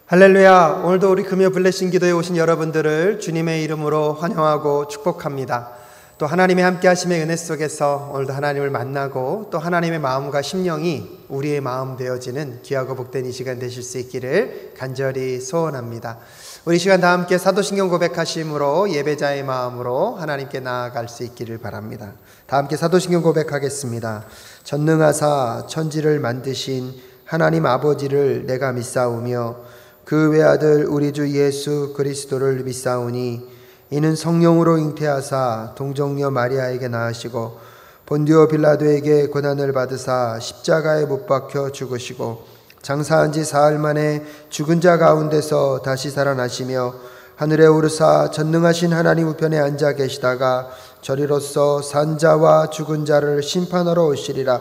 할렐루야. 오늘도 우리 금요 블레싱 기도에 오신 여러분들을 주님의 이름으로 환영하고 축복합니다. 또 하나님의 함께 하심의 은혜 속에서 오늘도 하나님을 만나고 또 하나님의 마음과 심령이 우리의 마음 되어지는 귀하고 복된 이 시간 되실 수 있기를 간절히 소원합니다. 우리 시간 다 함께 사도신경 고백하심으로 예배자의 마음으로 하나님께 나아갈 수 있기를 바랍니다. 다 함께 사도신경 고백하겠습니다. 전능하사 천지를 만드신 하나님 아버지를 내가 믿사오며 그 외아들 우리 주 예수 그리스도를 믿사오니 이는 성령으로 잉태하사 동정녀 마리아에게 낳으시고 본디오 빌라도에게 고난을 받으사 십자가에 못 박혀 죽으시고 장사한 지 사흘 만에 죽은 자 가운데서 다시 살아나시며 하늘에 오르사 전능하신 하나님 우편에 앉아 계시다가 저리로서 산 자와 죽은 자를 심판하러 오시리라.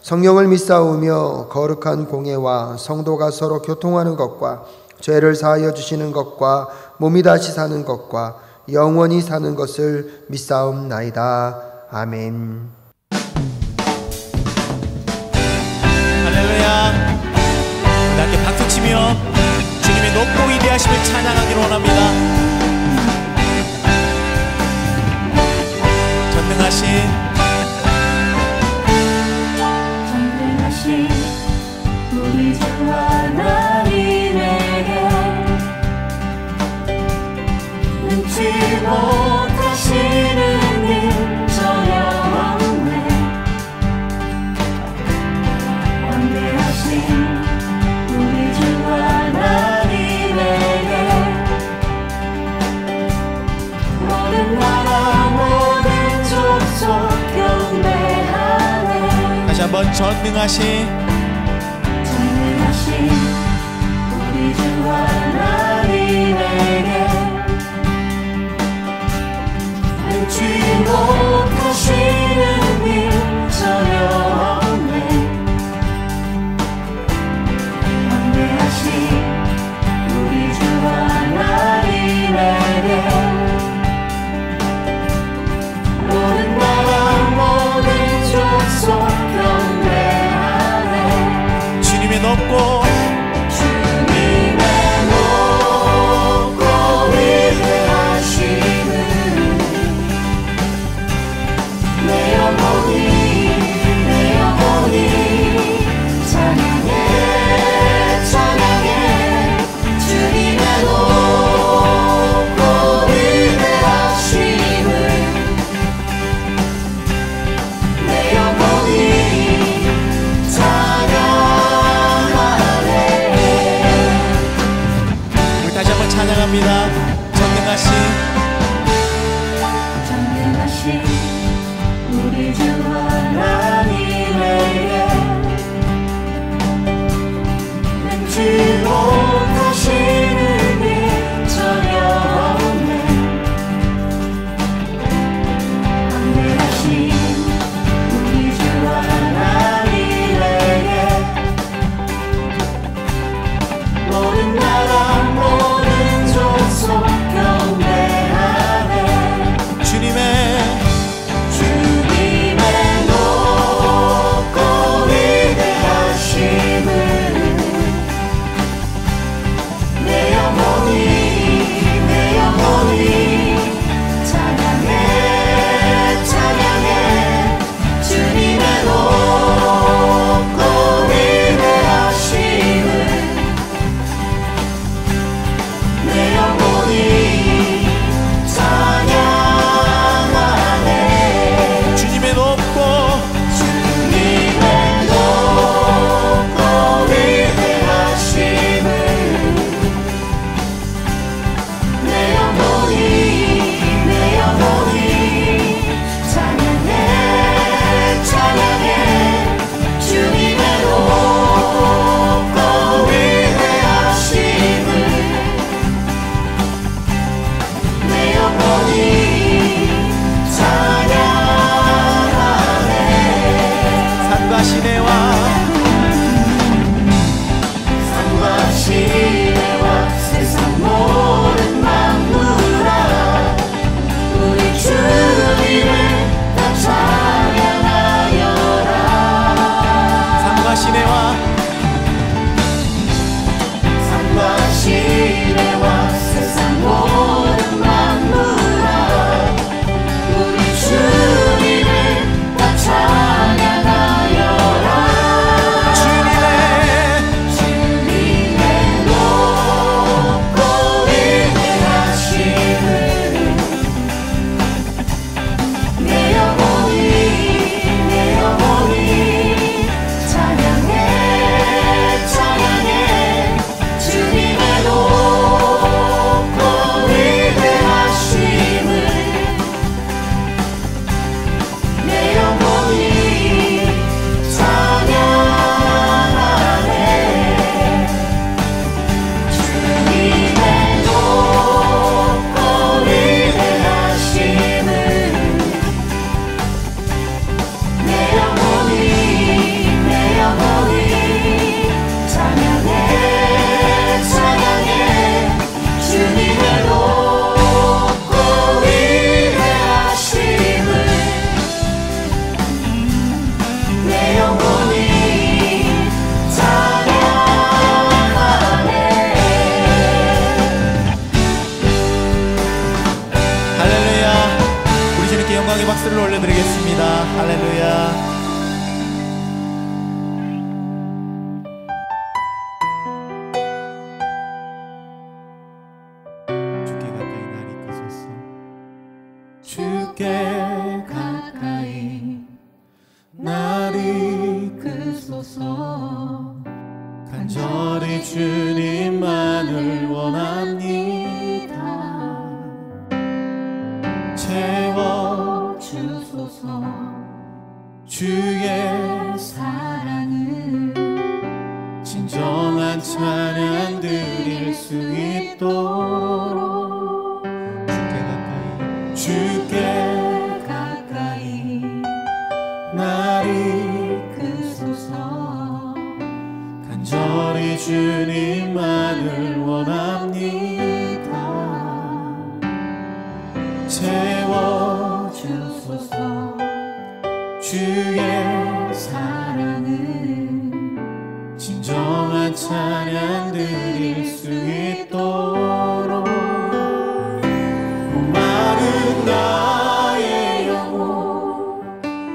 성령을 믿사오며 거룩한 공예와 성도가 서로 교통하는 것과 죄를 사하여 주시는 것과 몸이 다시 사는 것과 영원히 사는 것을 믿사옵나이다. 아멘. 할렐루야. 함께 박수치며 주님의 높고 위대하심을 찬양하기를 원합니다. 전능하신 우리 주 하나님에게 눈치 못하시는 일 전혀 없네. 완대하신 우리 주 하나님에게 모든 나라 모든 족속 경배하네. 다시 한번 전능하신 우리 주 하나님에게 눈치 못하시는 일 전혀 없네. 완대하신 우리 주 하나님에게 모든 나라 모든 족속 경배하네. 주님의 높고 위대하심을 내 날 이끄소서. 간절히 주님만을 원합니다. 채워주소서. 주의 사랑을 진정한 찬양 드릴 수 있도록 주께 가까이 날 이끄소서. 간절히 주님만을 원합니다. 채워주소서. 주의 사랑을 진정한 찬양 드릴 수 있도록. 목마른 나의 영혼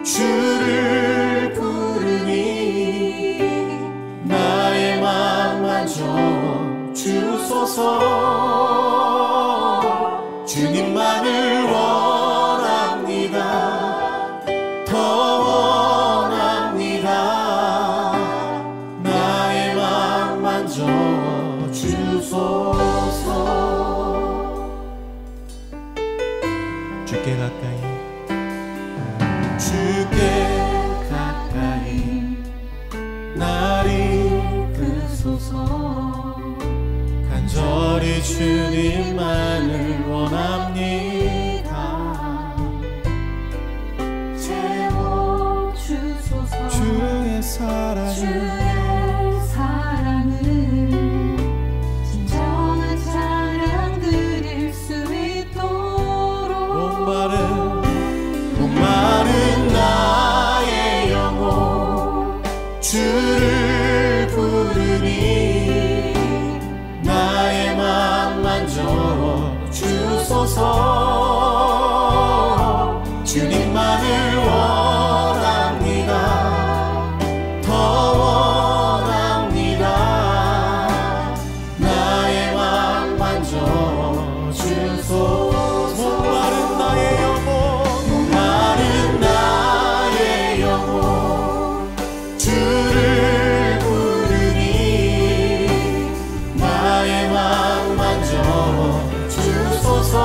주를 부르니 나의 맘 만져 주소서. 주님만을 원합니다. 더 원합니다. 나의 맘 만져 주소서. 주께 가까이 주께 가까이 날 이끄소서. 간절히 주님만을 원합니다. 채워주소서. 주의 사랑을 진정한 찬양 드릴 수 있도록. 목마른 나의 영혼 주를 부르니 나의 맘 만져 주소서. 주님만을 원합니다. 더 원합니다. 나의 맘 만져 주소서. 목마른 나의 영혼 목마른 나의 영혼 주를 부르니 나의 맘 만져 주소서.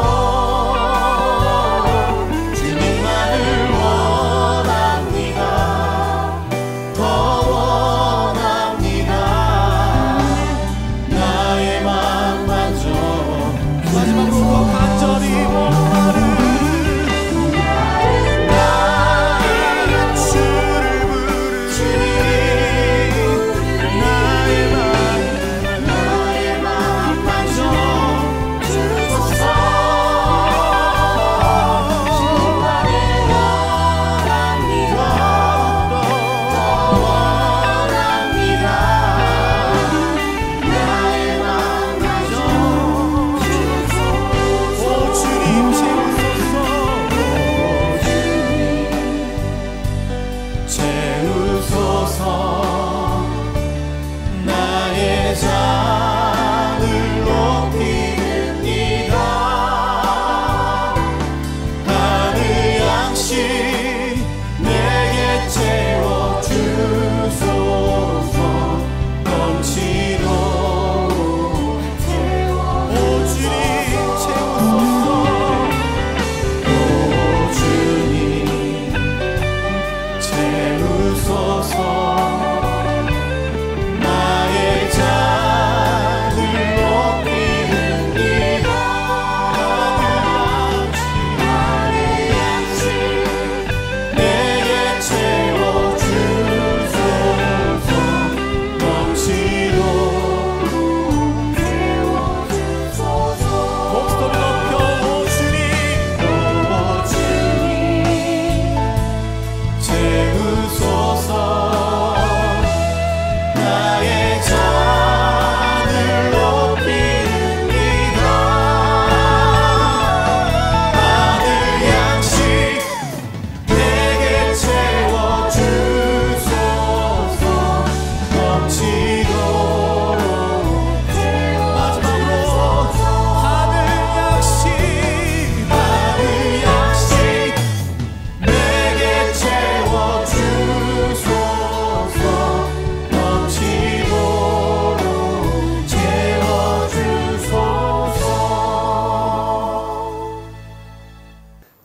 채우소서.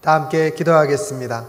다 함께 기도하겠습니다.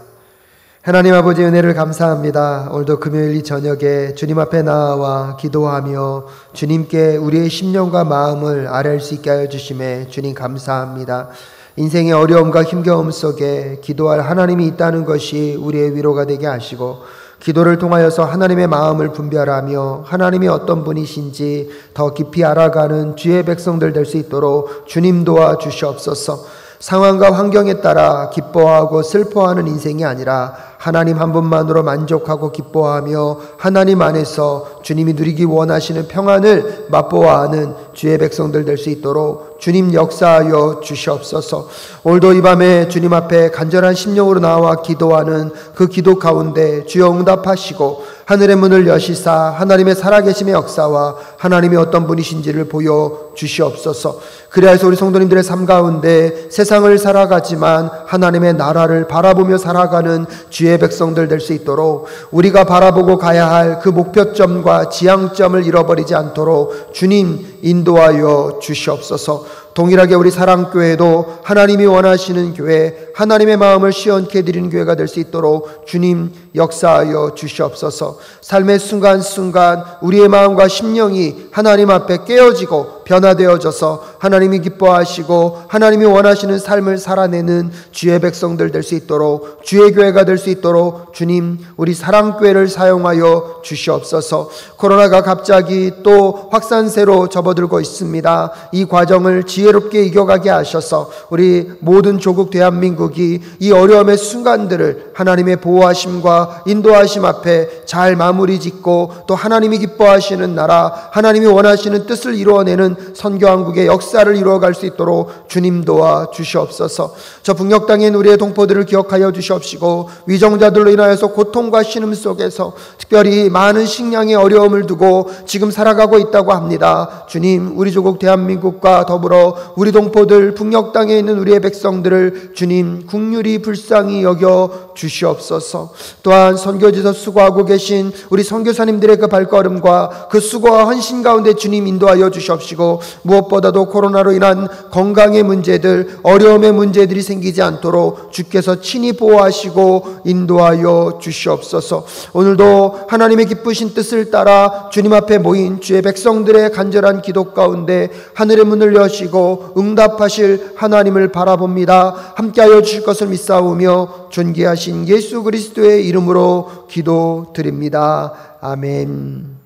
하나님 아버지 은혜를 감사합니다. 오늘도 금요일 이 저녁에 주님 앞에 나와 기도하며 주님께 우리의 심령과 마음을 아뢰할 수 있게 하여 주심에 주님 감사합니다. 인생의 어려움과 힘겨움 속에 기도할 하나님이 있다는 것이 우리의 위로가 되게 하시고, 기도를 통하여서 하나님의 마음을 분별하며 하나님이 어떤 분이신지 더 깊이 알아가는 주의 백성들 될 수 있도록 주님 도와주시옵소서. 상황과 환경에 따라 기뻐하고 슬퍼하는 인생이 아니라 하나님 한 분만으로 만족하고 기뻐하며 하나님 안에서 주님이 누리기 원하시는 평안을 맛보아하는 주의 백성들 될 수 있도록 주님 역사하여 주시옵소서. 오늘도 이 밤에 주님 앞에 간절한 심령으로 나와 기도하는 그 기도 가운데 주여 응답하시고 하늘의 문을 여시사 하나님의 살아계심의 역사와 하나님이 어떤 분이신지를 보여 주시옵소서. 그래서 우리 성도님들의 삶 가운데 세상을 살아가지만 하나님의 나라를 바라보며 살아가는 주의 백성들 될 수 있도록 우리가 바라보고 가야 할 그 목표점과 지향점을 잃어버리지 않도록 주님 인도하여 주시옵소서. 동일하게 우리 사랑교회도 하나님이 원하시는 교회, 하나님의 마음을 시원케 드리는 교회가 될 수 있도록 주님 역사하여 주시옵소서. 삶의 순간순간 우리의 마음과 심령이 하나님 앞에 깨어지고 변화되어져서 하나님이 기뻐하시고 하나님이 원하시는 삶을 살아내는 주의 백성들 될 수 있도록, 주의 교회가 될 수 있도록 주님 우리 사랑교회를 사용하여 주시옵소서. 코로나가 갑자기 또 확산세로 접어들고 있습니다. 이 과정을 지혜롭게 이겨가게 하셔서 우리 모든 조국 대한민국이 이 어려움의 순간들을 하나님의 보호하심과 인도하심 앞에 잘 마무리 짓고 또 하나님이 기뻐하시는 나라, 하나님이 원하시는 뜻을 이루어내는 선교한국의 역사를 이루어갈 수 있도록 주님 도와 주시옵소서. 저 북녘 땅에 있는 우리의 동포들을 기억하여 주시옵시고, 위정자들로 인하여서 고통과 신음 속에서 특별히 많은 식량의 어려움을 두고 지금 살아가고 있다고 합니다. 주님 우리 조국 대한민국과 더불어 우리 동포들 북녘 땅에 있는 우리의 백성들을 주님 긍휼히 불쌍히 여겨 주시옵소서. 또한 선교지에서 수고하고 계신 우리 선교사님들의 그 발걸음과 그 수고와 헌신 가운데 주님 인도하여 주시옵시고, 무엇보다도 코로나로 인한 건강의 문제들, 어려움의 문제들이 생기지 않도록 주께서 친히 보호하시고 인도하여 주시옵소서. 오늘도 하나님의 기쁘신 뜻을 따라 주님 앞에 모인 주의 백성들의 간절한 기도 가운데 하늘의 문을 여시고 응답하실 하나님을 바라봅니다. 함께하여 주실 것을 믿사오며 존귀하신 예수 그리스도의 이름으로 기도드립니다. 아멘.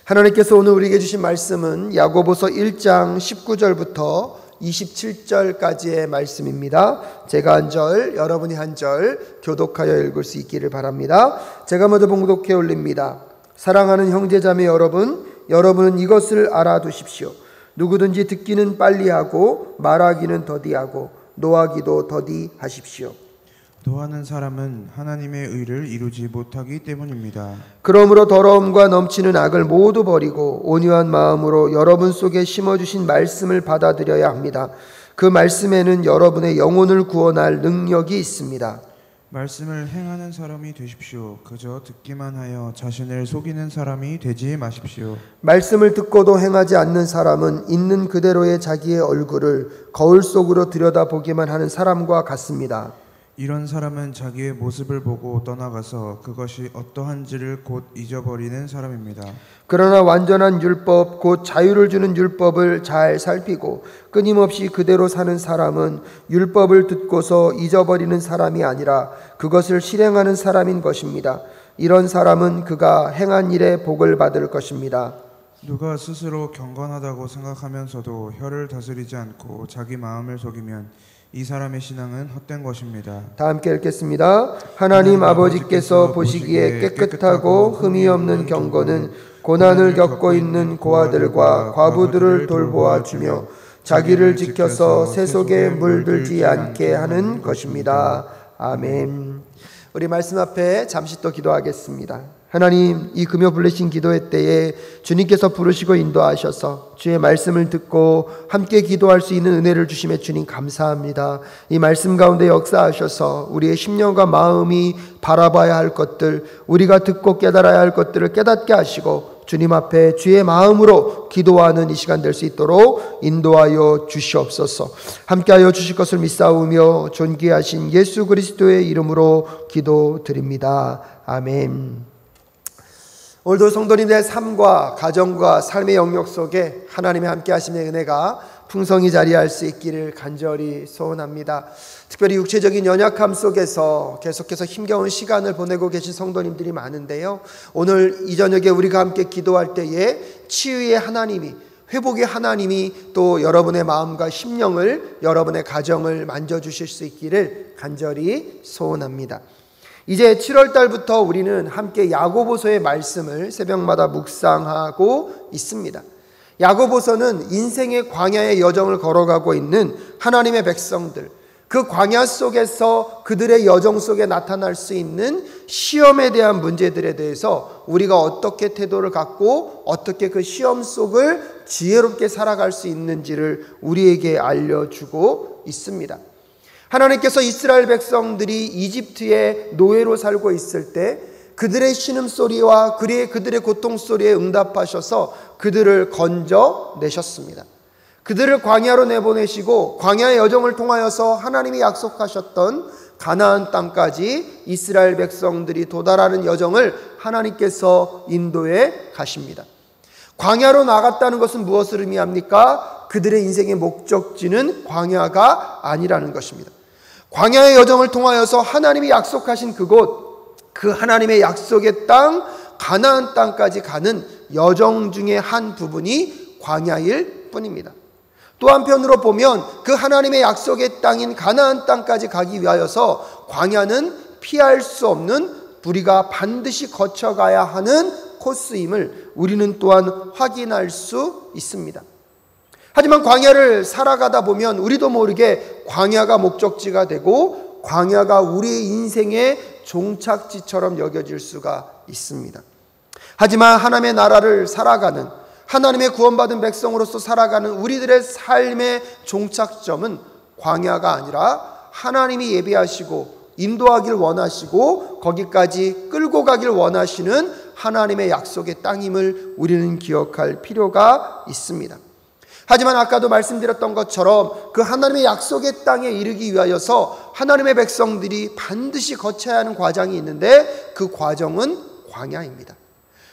하나님께서 오늘 우리에게 주신 말씀은 야고보서 1장 19절부터 27절까지의 말씀입니다. 제가 한 절, 여러분이 한 절 교독하여 읽을 수 있기를 바랍니다. 제가 먼저 봉독해 올립니다. 사랑하는 형제자매 여러분, 여러분은 이것을 알아두십시오. 누구든지 듣기는 빨리 하고 말하기는 더디하고 노하기도 더디하십시오. 노하는 사람은 하나님의 의를 이루지 못하기 때문입니다. 그러므로 더러움과 넘치는 악을 모두 버리고 온유한 마음으로 여러분 속에 심어주신 말씀을 받아들여야 합니다. 그 말씀에는 여러분의 영혼을 구원할 능력이 있습니다. 말씀을 행하는 사람이 되십시오. 그저 듣기만 하여 자신을 속이는 사람이 되지 마십시오. 말씀을 듣고도 행하지 않는 사람은 있는 그대로의 자기의 얼굴을 거울 속으로 들여다보기만 하는 사람과 같습니다. 이런 사람은 자기의 모습을 보고 떠나가서 그것이 어떠한지를 곧 잊어버리는 사람입니다. 그러나 완전한 율법, 곧 자유를 주는 율법을 잘 살피고 끊임없이 그대로 사는 사람은 율법을 듣고서 잊어버리는 사람이 아니라 그것을 실행하는 사람인 것입니다. 이런 사람은 그가 행한 일에 복을 받을 것입니다. 누가 스스로 경건하다고 생각하면서도 혀를 다스리지 않고 자기 마음을 속이면 이 사람의 신앙은 헛된 것입니다. 다 함께 읽겠습니다. 하나님 아버지께서 보시기에 깨끗하고 흠이 없는 경건은 고난을 겪고 있는 고아들과 과부들을 돌보아 주며 자기를 지켜서 새 속에 물들지 않게 하는 것입니다. 아멘. 우리 말씀 앞에 잠시 또 기도하겠습니다. 하나님, 이 금요 블레싱 기도회 때에 주님께서 부르시고 인도하셔서 주의 말씀을 듣고 함께 기도할 수 있는 은혜를 주심에 주님 감사합니다. 이 말씀 가운데 역사하셔서 우리의 심령과 마음이 바라봐야 할 것들, 우리가 듣고 깨달아야 할 것들을 깨닫게 하시고 주님 앞에 주의 마음으로 기도하는 이 시간 될 수 있도록 인도하여 주시옵소서. 함께하여 주실 것을 믿사오며 존귀하신 예수 그리스도의 이름으로 기도드립니다. 아멘. 오늘도 성도님들의 삶과 가정과 삶의 영역 속에 하나님의 함께 하심의 은혜가 풍성히 자리할 수 있기를 간절히 소원합니다. 특별히 육체적인 연약함 속에서 계속해서 힘겨운 시간을 보내고 계신 성도님들이 많은데요, 오늘 이 저녁에 우리가 함께 기도할 때에 치유의 하나님이, 회복의 하나님이 또 여러분의 마음과 심령을, 여러분의 가정을 만져주실 수 있기를 간절히 소원합니다. 이제 7월 달부터 우리는 함께 야고보서의 말씀을 새벽마다 묵상하고 있습니다. 야고보서는 인생의 광야의 여정을 걸어가고 있는 하나님의 백성들, 그 광야 속에서 그들의 여정 속에 나타날 수 있는 시험에 대한 문제들에 대해서 우리가 어떻게 태도를 갖고 어떻게 그 시험 속을 지혜롭게 살아갈 수 있는지를 우리에게 알려주고 있습니다. 하나님께서 이스라엘 백성들이 이집트의 노예로 살고 있을 때 그들의 신음소리와 그들의 고통소리에 응답하셔서 그들을 건져내셨습니다. 그들을 광야로 내보내시고 광야의 여정을 통하여서 하나님이 약속하셨던 가나안 땅까지 이스라엘 백성들이 도달하는 여정을 하나님께서 인도해 가십니다. 광야로 나갔다는 것은 무엇을 의미합니까? 그들의 인생의 목적지는 광야가 아니라는 것입니다. 광야의 여정을 통하여서 하나님이 약속하신 그곳, 그 하나님의 약속의 땅, 가나안 땅까지 가는 여정 중에 한 부분이 광야일 뿐입니다. 또 한편으로 보면 그 하나님의 약속의 땅인 가나안 땅까지 가기 위하여서 광야는 피할 수 없는, 우리가 반드시 거쳐가야 하는 코스임을 우리는 또한 확인할 수 있습니다. 하지만 광야를 살아가다 보면 우리도 모르게 광야가 목적지가 되고 광야가 우리의 인생의 종착지처럼 여겨질 수가 있습니다. 하지만 하나님의 나라를 살아가는, 하나님의 구원받은 백성으로서 살아가는 우리들의 삶의 종착점은 광야가 아니라 하나님이 예비하시고 인도하길 원하시고 거기까지 끌고 가길 원하시는 하나님의 약속의 땅임을 우리는 기억할 필요가 있습니다. 하지만 아까도 말씀드렸던 것처럼 그 하나님의 약속의 땅에 이르기 위하여서 하나님의 백성들이 반드시 거쳐야 하는 과정이 있는데 그 과정은 광야입니다.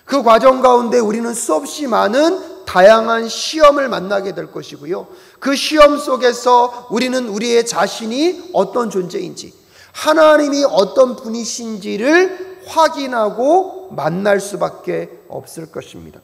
그 과정 가운데 우리는 수없이 많은 다양한 시험을 만나게 될 것이고요, 그 시험 속에서 우리는 우리의 자신이 어떤 존재인지, 하나님이 어떤 분이신지를 확인하고 만날 수밖에 없을 것입니다.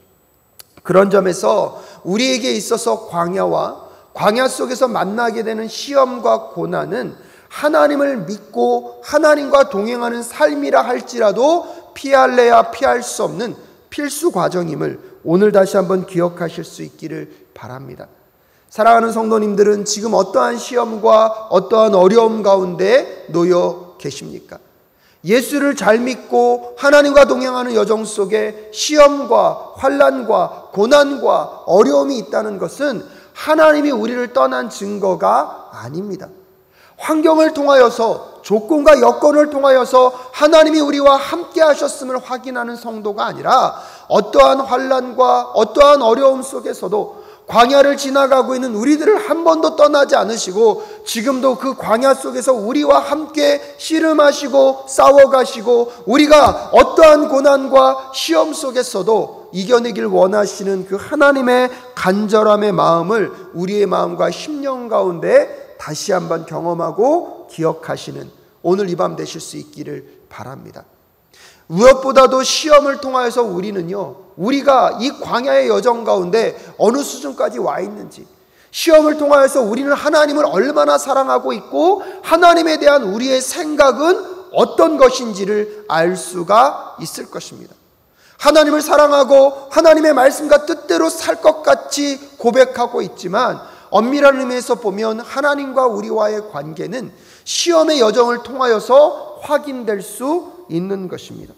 그런 점에서 우리에게 있어서 광야와 광야 속에서 만나게 되는 시험과 고난은 하나님을 믿고 하나님과 동행하는 삶이라 할지라도 피할래야 피할 수 없는 필수 과정임을 오늘 다시 한번 기억하실 수 있기를 바랍니다. 사랑하는 성도님들은 지금 어떠한 시험과 어떠한 어려움 가운데 놓여 계십니까? 예수를 잘 믿고 하나님과 동행하는 여정 속에 시험과 환난과 고난과 어려움이 있다는 것은 하나님이 우리를 떠난 증거가 아닙니다. 환경을 통하여서, 조건과 여건을 통하여서 하나님이 우리와 함께 하셨음을 확인하는 성도가 아니라 어떠한 환난과 어떠한 어려움 속에서도 광야를 지나가고 있는 우리들을 한 번도 떠나지 않으시고 지금도 그 광야 속에서 우리와 함께 씨름하시고 싸워가시고 우리가 어떠한 고난과 시험 속에서도 이겨내길 원하시는 그 하나님의 간절함의 마음을 우리의 마음과 심령 가운데 다시 한번 경험하고 기억하시는 오늘 이 밤 되실 수 있기를 바랍니다. 무엇보다도 시험을 통하여서 우리가 이 광야의 여정 가운데 어느 수준까지 와 있는지, 시험을 통하여서 우리는 하나님을 얼마나 사랑하고 있고 하나님에 대한 우리의 생각은 어떤 것인지를 알 수가 있을 것입니다. 하나님을 사랑하고 하나님의 말씀과 뜻대로 살 것 같이 고백하고 있지만 엄밀한 의미에서 보면 하나님과 우리와의 관계는 시험의 여정을 통하여서 확인될 수 있는 것입니다.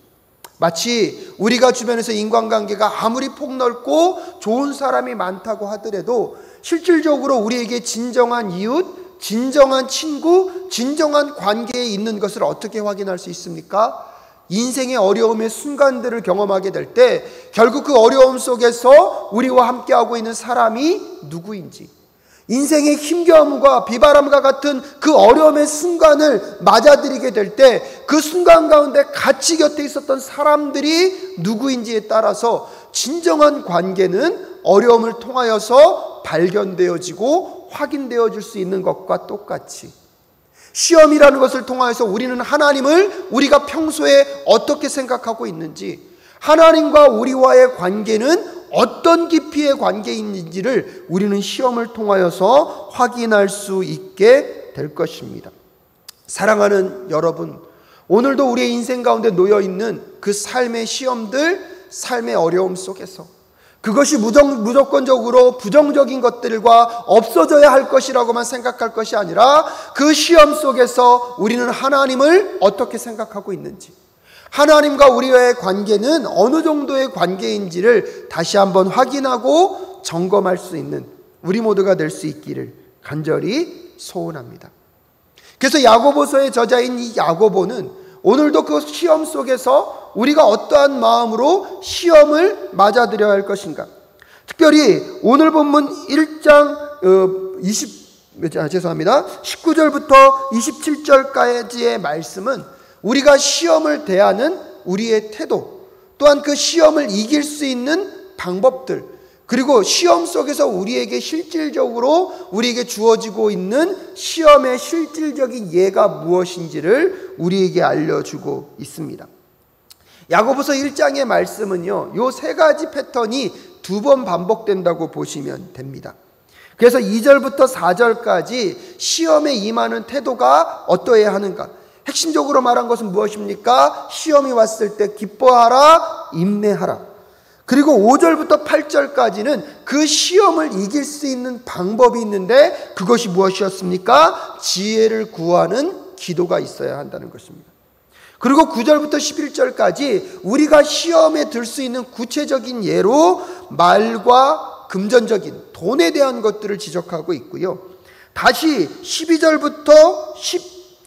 마치 우리가 주변에서 인간관계가 아무리 폭넓고 좋은 사람이 많다고 하더라도 실질적으로 우리에게 진정한 이웃, 진정한 친구, 진정한 관계에 있는 것을 어떻게 확인할 수 있습니까? 인생의 어려움의 순간들을 경험하게 될 때 결국 그 어려움 속에서 우리와 함께하고 있는 사람이 누구인지, 인생의 힘겨움과 비바람과 같은 그 어려움의 순간을 맞아들이게 될 때 그 순간 가운데 같이 곁에 있었던 사람들이 누구인지에 따라서 진정한 관계는 어려움을 통하여서 발견되어지고 확인되어질 수 있는 것과 똑같이, 시험이라는 것을 통하여서 우리는 하나님을 우리가 평소에 어떻게 생각하고 있는지, 하나님과 우리와의 관계는 어떤 깊이의 관계인지를 우리는 시험을 통하여서 확인할 수 있게 될 것입니다. 사랑하는 여러분, 오늘도 우리의 인생 가운데 놓여있는 그 삶의 시험들, 삶의 어려움 속에서 그것이 무조건적으로 부정적인 것들과 없어져야 할 것이라고만 생각할 것이 아니라 그 시험 속에서 우리는 하나님을 어떻게 생각하고 있는지, 하나님과 우리와의 관계는 어느 정도의 관계인지를 다시 한번 확인하고 점검할 수 있는 우리 모두가 될 수 있기를 간절히 소원합니다. 그래서 야고보서의 저자인 이 야고보는 오늘도 그 시험 속에서 우리가 어떠한 마음으로 시험을 맞아들여야 할 것인가, 특별히 오늘 본문 1장 19절부터 27절까지의 말씀은 우리가 시험을 대하는 우리의 태도, 또한 그 시험을 이길 수 있는 방법들, 그리고 시험 속에서 우리에게 실질적으로 우리에게 주어지고 있는 시험의 실질적인 예가 무엇인지를 우리에게 알려주고 있습니다. 야고보서 1장의 말씀은요, 요 세 가지 패턴이 두 번 반복된다고 보시면 됩니다. 그래서 2절부터 4절까지 시험에 임하는 태도가 어떠해야 하는가, 핵심적으로 말한 것은 무엇입니까? 시험이 왔을 때 기뻐하라, 인내하라. 그리고 5절부터 8절까지는 그 시험을 이길 수 있는 방법이 있는데 그것이 무엇이었습니까? 지혜를 구하는 기도가 있어야 한다는 것입니다. 그리고 9절부터 11절까지 우리가 시험에 들 수 있는 구체적인 예로 말과 금전적인 돈에 대한 것들을 지적하고 있고요. 다시 12절부터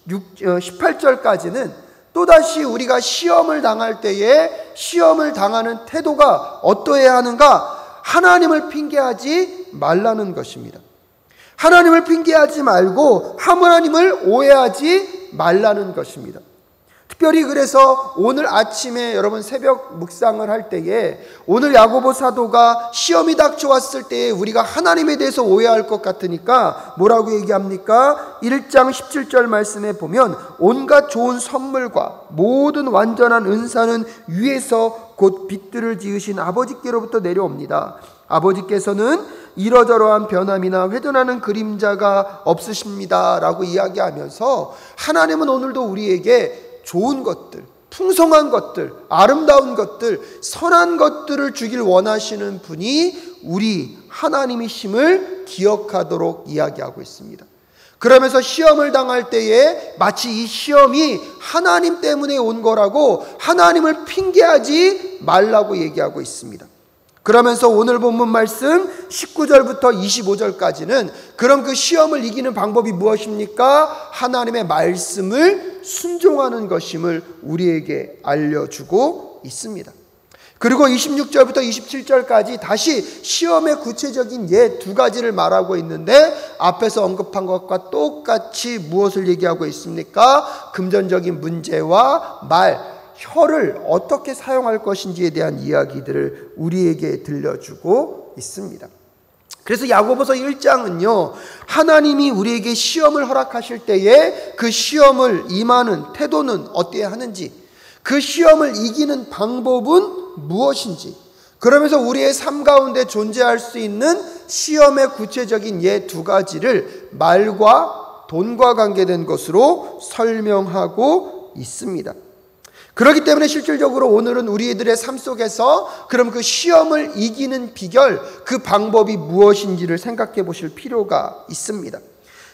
18절까지는 또다시 우리가 시험을 당할 때에 시험을 당하는 태도가 어떠해야 하는가? 하나님을 핑계하지 말라는 것입니다. 하나님을 핑계하지 말고 하나님을 오해하지 말라는 것입니다. 특별히 그래서 오늘 아침에 여러분 새벽 묵상을 할 때에 오늘 야고보 사도가 시험이 닥쳐왔을 때에 우리가 하나님에 대해서 오해할 것 같으니까 뭐라고 얘기합니까? 1장 17절 말씀에 보면 온갖 좋은 선물과 모든 완전한 은사는 위에서 곧 빛들을 지으신 아버지께로부터 내려옵니다. 아버지께서는 이러저러한 변함이나 회전하는 그림자가 없으십니다 라고 이야기하면서 하나님은 오늘도 우리에게 좋은 것들, 풍성한 것들, 아름다운 것들, 선한 것들을 주길 원하시는 분이 우리 하나님이심을 기억하도록 이야기하고 있습니다. 그러면서 시험을 당할 때에 마치 이 시험이 하나님 때문에 온 거라고 하나님을 핑계하지 말라고 얘기하고 있습니다. 그러면서 오늘 본문 말씀 19절부터 25절까지는 그럼 그 시험을 이기는 방법이 무엇입니까? 하나님의 말씀을 순종하는 것임을 우리에게 알려주고 있습니다. 그리고 26절부터 27절까지 다시 시험의 구체적인 예 두 가지를 말하고 있는데 앞에서 언급한 것과 똑같이 무엇을 얘기하고 있습니까? 금전적인 문제와 말, 혀를 어떻게 사용할 것인지에 대한 이야기들을 우리에게 들려주고 있습니다. 그래서 야고보서 1장은요, 하나님이 우리에게 시험을 허락하실 때에 그 시험을 임하는 태도는 어때야 하는지, 그 시험을 이기는 방법은 무엇인지, 그러면서 우리의 삶 가운데 존재할 수 있는 시험의 구체적인 예 두 가지를 말과 돈과 관계된 것으로 설명하고 있습니다. 그렇기 때문에 실질적으로 오늘은 우리들의 삶 속에서 그럼 그 시험을 이기는 비결, 그 방법이 무엇인지를 생각해 보실 필요가 있습니다.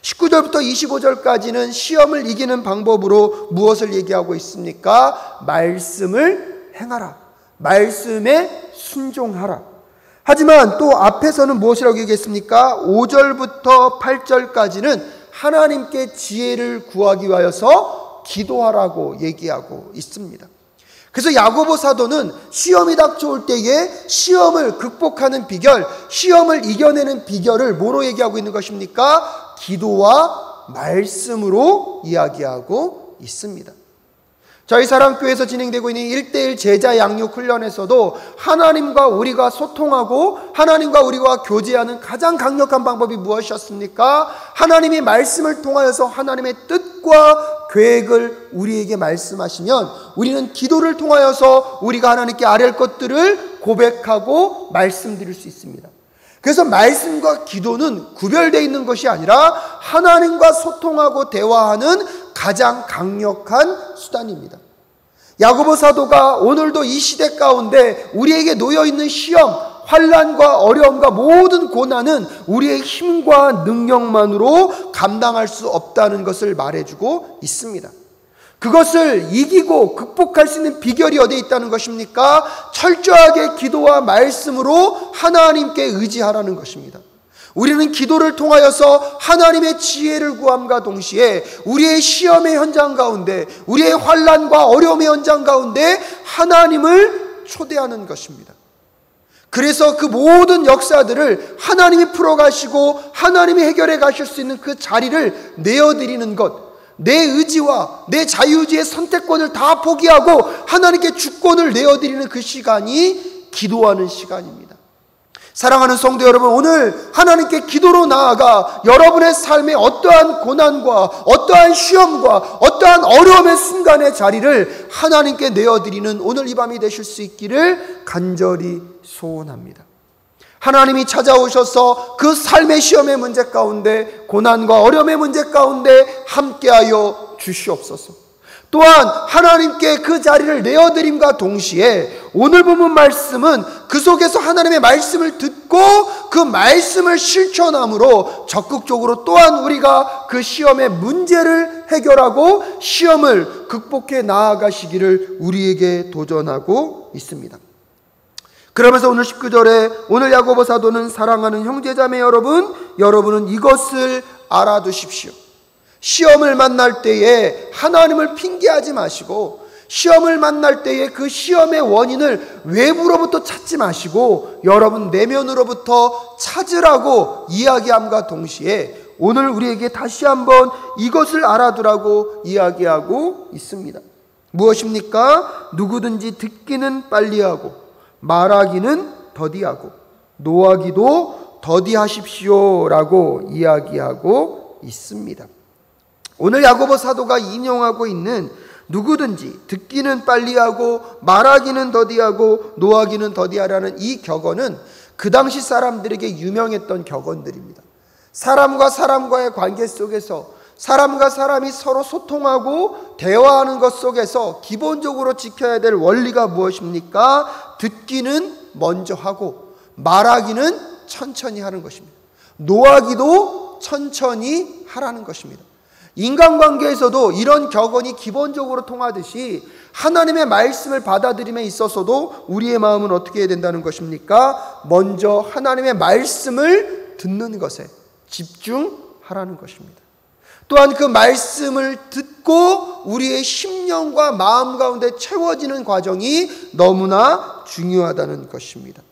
19절부터 25절까지는 시험을 이기는 방법으로 무엇을 얘기하고 있습니까? 말씀을 행하라. 말씀에 순종하라. 하지만 또 앞에서는 무엇이라고 얘기했습니까? 5절부터 8절까지는 하나님께 지혜를 구하기 위하여서 기도하라고 얘기하고 있습니다. 그래서 야고보 사도는 시험이 닥쳐올 때에 시험을 극복하는 비결, 시험을 이겨내는 비결을 뭐로 얘기하고 있는 것입니까? 기도와 말씀으로 이야기하고 있습니다. 저희 사랑교회에서 진행되고 있는 1:1 제자 양육 훈련에서도 하나님과 우리가 소통하고 하나님과 우리가 교제하는 가장 강력한 방법이 무엇이었습니까? 하나님이 말씀을 통하여서 하나님의 뜻과 계획을 우리에게 말씀하시면 우리는 기도를 통하여서 우리가 하나님께 아뢰할 것들을 고백하고 말씀드릴 수 있습니다. 그래서 말씀과 기도는 구별되어 있는 것이 아니라 하나님과 소통하고 대화하는 가장 강력한 수단입니다. 야고보 사도가 오늘도 이 시대 가운데 우리에게 놓여있는 시험, 환난과 어려움과 모든 고난은 우리의 힘과 능력만으로 감당할 수 없다는 것을 말해주고 있습니다. 그것을 이기고 극복할 수 있는 비결이 어디에 있다는 것입니까? 철저하게 기도와 말씀으로 하나님께 의지하라는 것입니다. 우리는 기도를 통하여서 하나님의 지혜를 구함과 동시에 우리의 시험의 현장 가운데, 우리의 환난과 어려움의 현장 가운데 하나님을 초대하는 것입니다. 그래서 그 모든 역사들을 하나님이 풀어가시고 하나님이 해결해 가실 수 있는 그 자리를 내어드리는 것, 내 의지와 내 자유의지의 선택권을 다 포기하고 하나님께 주권을 내어드리는 그 시간이 기도하는 시간입니다. 사랑하는 성도 여러분, 오늘 하나님께 기도로 나아가 여러분의 삶에 어떠한 고난과 어떠한 시험과 어떠한 어려움의 순간의 자리를 하나님께 내어드리는 오늘 이 밤이 되실 수 있기를 간절히 소원합니다. 하나님이 찾아오셔서 그 삶의 시험의 문제 가운데, 고난과 어려움의 문제 가운데 함께하여 주시옵소서. 또한 하나님께 그 자리를 내어드림과 동시에 오늘 본문 말씀은 그 속에서 하나님의 말씀을 듣고 그 말씀을 실천함으로 적극적으로 또한 우리가 그 시험의 문제를 해결하고 시험을 극복해 나아가시기를 우리에게 도전하고 있습니다. 그러면서 오늘 19절에 오늘 야고보 사도는 사랑하는 형제자매 여러분은 이것을 알아두십시오. 시험을 만날 때에 하나님을 핑계하지 마시고, 시험을 만날 때에 그 시험의 원인을 외부로부터 찾지 마시고 여러분 내면으로부터 찾으라고 이야기함과 동시에 오늘 우리에게 다시 한번 이것을 알아두라고 이야기하고 있습니다. 무엇입니까? 누구든지 듣기는 빨리하고 말하기는 더디하고 노하기도 더디하십시오라고 이야기하고 있습니다. 오늘 야고보 사도가 인용하고 있는 누구든지 듣기는 빨리하고 말하기는 더디하고 노하기는 더디하라는 이 격언은 그 당시 사람들에게 유명했던 격언들입니다. 사람과 사람과의 관계 속에서 사람과 사람이 서로 소통하고 대화하는 것 속에서 기본적으로 지켜야 될 원리가 무엇입니까? 듣기는 먼저 하고 말하기는 천천히 하는 것입니다. 노하기도 천천히 하라는 것입니다. 인간관계에서도 이런 격언이 기본적으로 통하듯이 하나님의 말씀을 받아들임에 있어서도 우리의 마음은 어떻게 해야 된다는 것입니까? 먼저 하나님의 말씀을 듣는 것에 집중하라는 것입니다. 또한 그 말씀을 듣고 우리의 심령과 마음 가운데 채워지는 과정이 너무나 중요하다는 것입니다.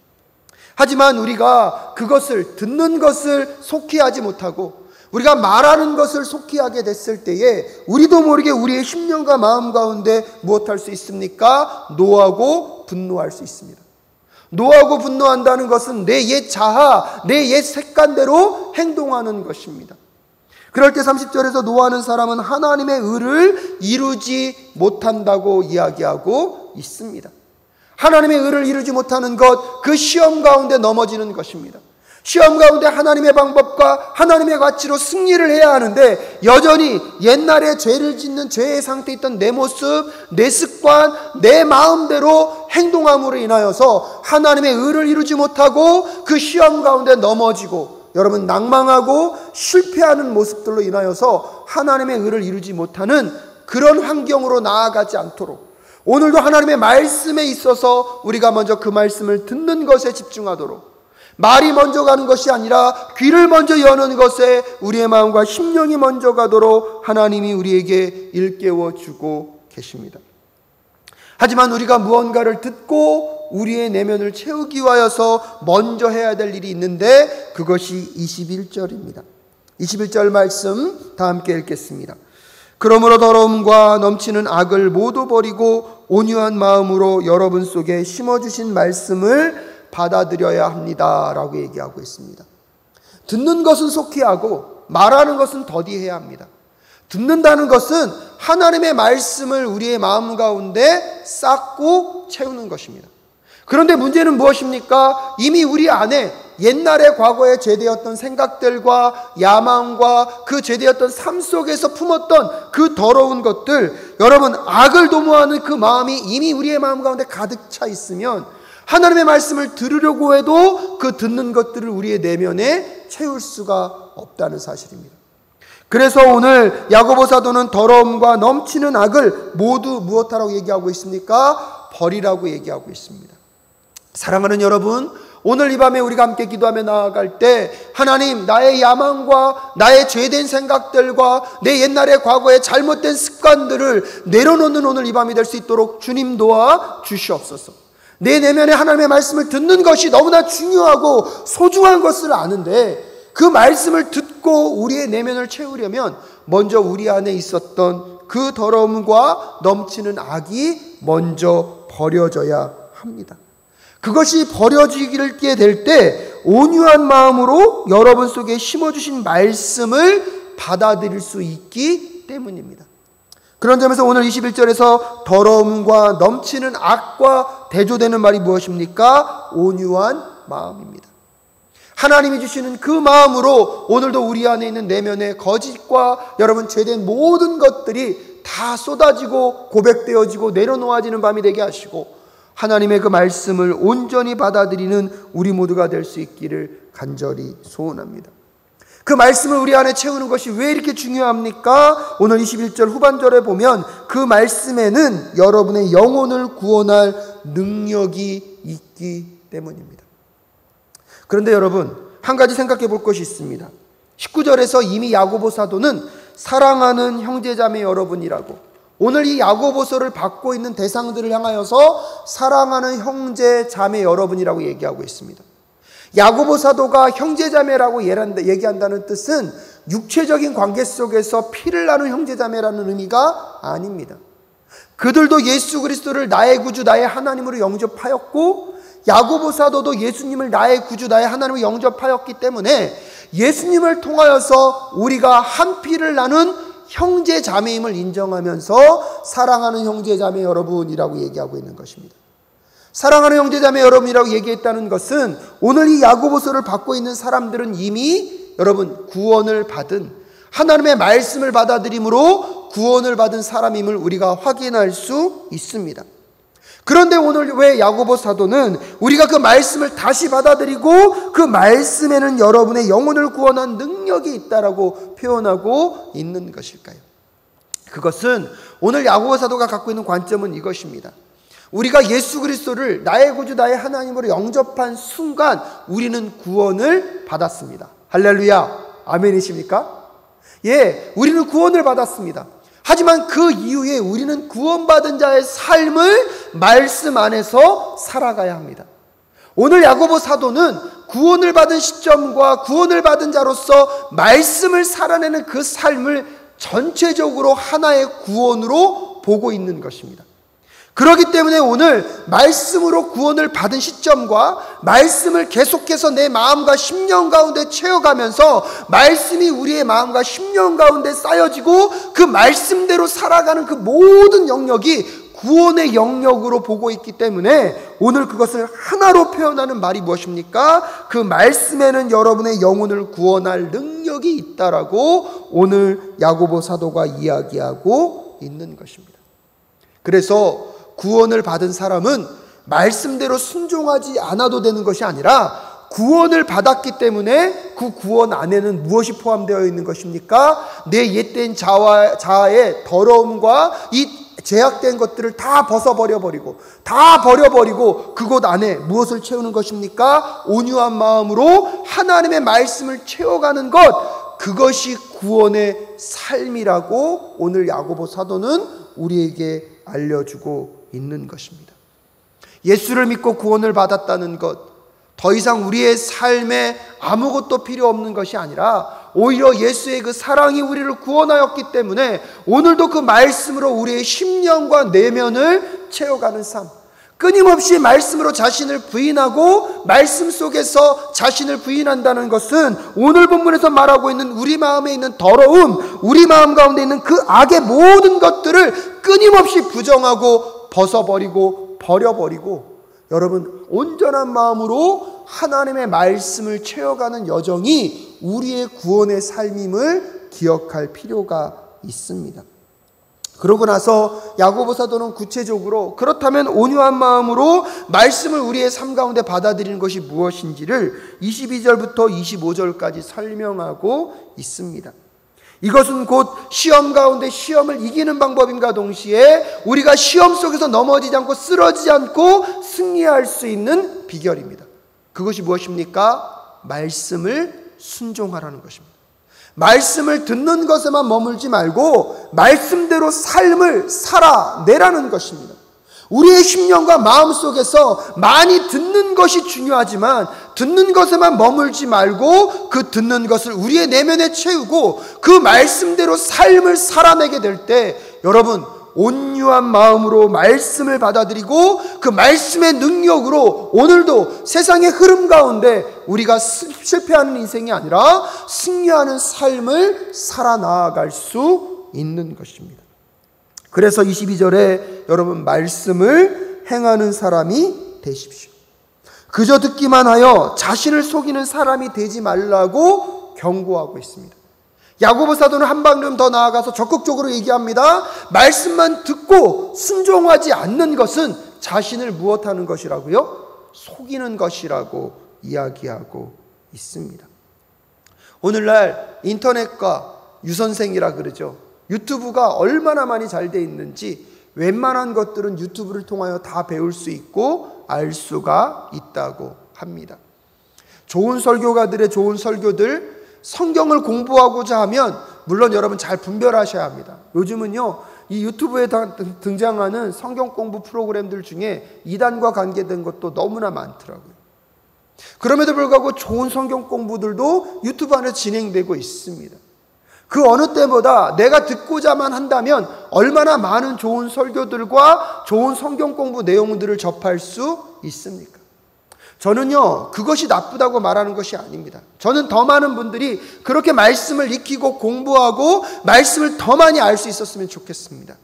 하지만 우리가 그것을 듣는 것을 속히 하지 못하고 우리가 말하는 것을 속히 하게 됐을 때에 우리도 모르게 우리의 심령과 마음 가운데 무엇할 수 있습니까? 노하고 분노할 수 있습니다. 노하고 분노한다는 것은 내 옛 자아, 내 옛 습관대로 행동하는 것입니다. 그럴 때 30절에서 노하는 사람은 하나님의 의를 이루지 못한다고 이야기하고 있습니다. 하나님의 의를 이루지 못하는 것, 그 시험 가운데 넘어지는 것입니다. 시험 가운데 하나님의 방법과 하나님의 가치로 승리를 해야 하는데 여전히 옛날에 죄를 짓는 죄의 상태에 있던 내 모습, 내 습관, 내 마음대로 행동함으로 인하여서 하나님의 의를 이루지 못하고 그 시험 가운데 넘어지고 여러분 낭망하고 실패하는 모습들로 인하여서 하나님의 의를 이루지 못하는 그런 환경으로 나아가지 않도록 오늘도 하나님의 말씀에 있어서 우리가 먼저 그 말씀을 듣는 것에 집중하도록 말이 먼저 가는 것이 아니라 귀를 먼저 여는 것에 우리의 마음과 심령이 먼저 가도록 하나님이 우리에게 일깨워 주고 계십니다. 하지만 우리가 무언가를 듣고 우리의 내면을 채우기 위하여서 먼저 해야 될 일이 있는데 그것이 21절입니다. 21절 말씀 다 함께 읽겠습니다. 그러므로 더러움과 넘치는 악을 모두 버리고 온유한 마음으로 여러분 속에 심어주신 말씀을 받아들여야 합니다 라고 얘기하고 있습니다. 듣는 것은 속히 하고 말하는 것은 더디 해야 합니다. 듣는다는 것은 하나님의 말씀을 우리의 마음 가운데 쌓고 채우는 것입니다. 그런데 문제는 무엇입니까? 이미 우리 안에 옛날의 과거에 죄되었던 생각들과 야망과 그 죄되었던 삶 속에서 품었던 그 더러운 것들, 여러분 악을 도모하는 그 마음이 이미 우리의 마음 가운데 가득 차 있으면 하나님의 말씀을 들으려고 해도 그 듣는 것들을 우리의 내면에 채울 수가 없다는 사실입니다. 그래서 오늘 야고보 사도는 더러움과 넘치는 악을 모두 무엇하라고 얘기하고 있습니까? 버리라고 얘기하고 있습니다. 사랑하는 여러분, 오늘 이 밤에 우리가 함께 기도하며 나아갈 때 하나님, 나의 야망과 나의 죄된 생각들과 내 옛날의 과거의 잘못된 습관들을 내려놓는 오늘 이 밤이 될 수 있도록 주님 도와 주시옵소서. 내 내면에 하나님의 말씀을 듣는 것이 너무나 중요하고 소중한 것을 아는데 그 말씀을 듣고 우리의 내면을 채우려면 먼저 우리 안에 있었던 그 더러움과 넘치는 악이 먼저 버려져야 합니다. 그것이 버려지게 될 때 온유한 마음으로 여러분 속에 심어주신 말씀을 받아들일 수 있기 때문입니다. 그런 점에서 오늘 21절에서 더러움과 넘치는 악과 대조되는 말이 무엇입니까? 온유한 마음입니다. 하나님이 주시는 그 마음으로 오늘도 우리 안에 있는 내면의 거짓과 여러분 죄된 모든 것들이 다 쏟아지고 고백되어지고 내려놓아지는 밤이 되게 하시고 하나님의 그 말씀을 온전히 받아들이는 우리 모두가 될 수 있기를 간절히 소원합니다. 그 말씀을 우리 안에 채우는 것이 왜 이렇게 중요합니까? 오늘 21절 후반절에 보면 그 말씀에는 여러분의 영혼을 구원할 능력이 있기 때문입니다. 그런데 여러분, 한 가지 생각해 볼 것이 있습니다. 19절에서 이미 야고보 사도는 사랑하는 형제자매 여러분이라고, 오늘 이 야고보서를 받고 있는 대상들을 향하여서 사랑하는 형제자매 여러분이라고 얘기하고 있습니다. 야고보 사도가 형제자매라고 얘기한다는 뜻은 육체적인 관계 속에서 피를 나눈 형제자매라는 의미가 아닙니다. 그들도 예수 그리스도를 나의 구주 나의 하나님으로 영접하였고 야고보 사도도 예수님을 나의 구주 나의 하나님으로 영접하였기 때문에 예수님을 통하여서 우리가 한 피를 나눈 형제자매임을 인정하면서 사랑하는 형제자매 여러분이라고 얘기하고 있는 것입니다. 사랑하는 형제자매 여러분이라고 얘기했다는 것은 오늘 이 야고보서를 받고 있는 사람들은 이미 여러분 구원을 받은, 하나님의 말씀을 받아들임으로 구원을 받은 사람임을 우리가 확인할 수 있습니다. 그런데 오늘 왜 야고보 사도는 우리가 그 말씀을 다시 받아들이고 그 말씀에는 여러분의 영혼을 구원한 능력이 있다라고 표현하고 있는 것일까요? 그것은 오늘 야고보 사도가 갖고 있는 관점은 이것입니다. 우리가 예수 그리스도를 나의 구주 나의 하나님으로 영접한 순간 우리는 구원을 받았습니다. 할렐루야, 아멘이십니까? 예, 우리는 구원을 받았습니다. 하지만 그 이후에 우리는 구원받은 자의 삶을 말씀 안에서 살아가야 합니다. 오늘 야고보 사도는 구원을 받은 시점과 구원을 받은 자로서 말씀을 살아내는 그 삶을 전체적으로 하나의 구원으로 보고 있는 것입니다. 그렇기 때문에 오늘 말씀으로 구원을 받은 시점과 말씀을 계속해서 내 마음과 심령 가운데 채워가면서 말씀이 우리의 마음과 심령 가운데 쌓여지고 그 말씀대로 살아가는 그 모든 영역이 구원의 영역으로 보고 있기 때문에 오늘 그것을 하나로 표현하는 말이 무엇입니까? 그 말씀에는 여러분의 영혼을 구원할 능력이 있다라고 오늘 야고보 사도가 이야기하고 있는 것입니다. 그래서 구원을 받은 사람은 말씀대로 순종하지 않아도 되는 것이 아니라 구원을 받았기 때문에 그 구원 안에는 무엇이 포함되어 있는 것입니까? 내 옛된 자아의 더러움과 이 제약된 것들을 다 버려버리고 그곳 안에 무엇을 채우는 것입니까? 온유한 마음으로 하나님의 말씀을 채워가는 것, 그것이 구원의 삶이라고 오늘 야고보 사도는 우리에게 알려주고 있는 것입니다. 예수를 믿고 구원을 받았다는 것, 더 이상 우리의 삶에 아무것도 필요 없는 것이 아니라 오히려 예수의 그 사랑이 우리를 구원하였기 때문에 오늘도 그 말씀으로 우리의 심령과 내면을 채워가는 삶, 끊임없이 말씀으로 자신을 부인하고 말씀 속에서 자신을 부인한다는 것은 오늘 본문에서 말하고 있는 우리 마음에 있는 더러움, 우리 마음 가운데 있는 그 악의 모든 것들을 끊임없이 부정하고 벗어버리고 버려버리고 여러분 온전한 마음으로 하나님의 말씀을 채워가는 여정이 우리의 구원의 삶임을 기억할 필요가 있습니다. 그러고 나서 야고보 사도는 구체적으로 그렇다면 온유한 마음으로 말씀을 우리의 삶 가운데 받아들이는 것이 무엇인지를 22절부터 25절까지 설명하고 있습니다. 이것은 곧 시험 가운데 시험을 이기는 방법인가 동시에 우리가 시험 속에서 넘어지지 않고 쓰러지지 않고 승리할 수 있는 비결입니다. 그것이 무엇입니까? 말씀을 순종하라는 것입니다. 말씀을 듣는 것에만 머물지 말고 말씀대로 삶을 살아내라는 것입니다. 우리의 심령과 마음 속에서 많이 듣는 것이 중요하지만 듣는 것에만 머물지 말고 그 듣는 것을 우리의 내면에 채우고 그 말씀대로 삶을 살아내게 될 때 여러분 온유한 마음으로 말씀을 받아들이고 그 말씀의 능력으로 오늘도 세상의 흐름 가운데 우리가 실패하는 인생이 아니라 승리하는 삶을 살아나갈 수 있는 것입니다. 그래서 22절에 여러분 말씀을 행하는 사람이 되십시오. 그저 듣기만 하여 자신을 속이는 사람이 되지 말라고 경고하고 있습니다. 야고보 사도는 한 방금 더 나아가서 적극적으로 얘기합니다. 말씀만 듣고 순종하지 않는 것은 자신을 무엇하는 것이라고요? 속이는 것이라고 이야기하고 있습니다. 오늘날 인터넷과 유선생이라 그러죠. 유튜브가 얼마나 많이 잘 돼 있는지 웬만한 것들은 유튜브를 통하여 다 배울 수 있고 알 수가 있다고 합니다. 좋은 설교가들의 좋은 설교들, 성경을 공부하고자 하면 물론 여러분 잘 분별하셔야 합니다. 요즘은요 이 유튜브에 등장하는 성경 공부 프로그램들 중에 이단과 관계된 것도 너무나 많더라고요. 그럼에도 불구하고 좋은 성경 공부들도 유튜브 안에 진행되고 있습니다. 그 어느 때보다 내가 듣고자만 한다면 얼마나 많은 좋은 설교들과 좋은 성경 공부 내용들을 접할 수 있습니까? 저는요 그것이 나쁘다고 말하는 것이 아닙니다. 저는 더 많은 분들이 그렇게 말씀을 익히고 공부하고 말씀을 더 많이 알 수 있었으면 좋겠습니다.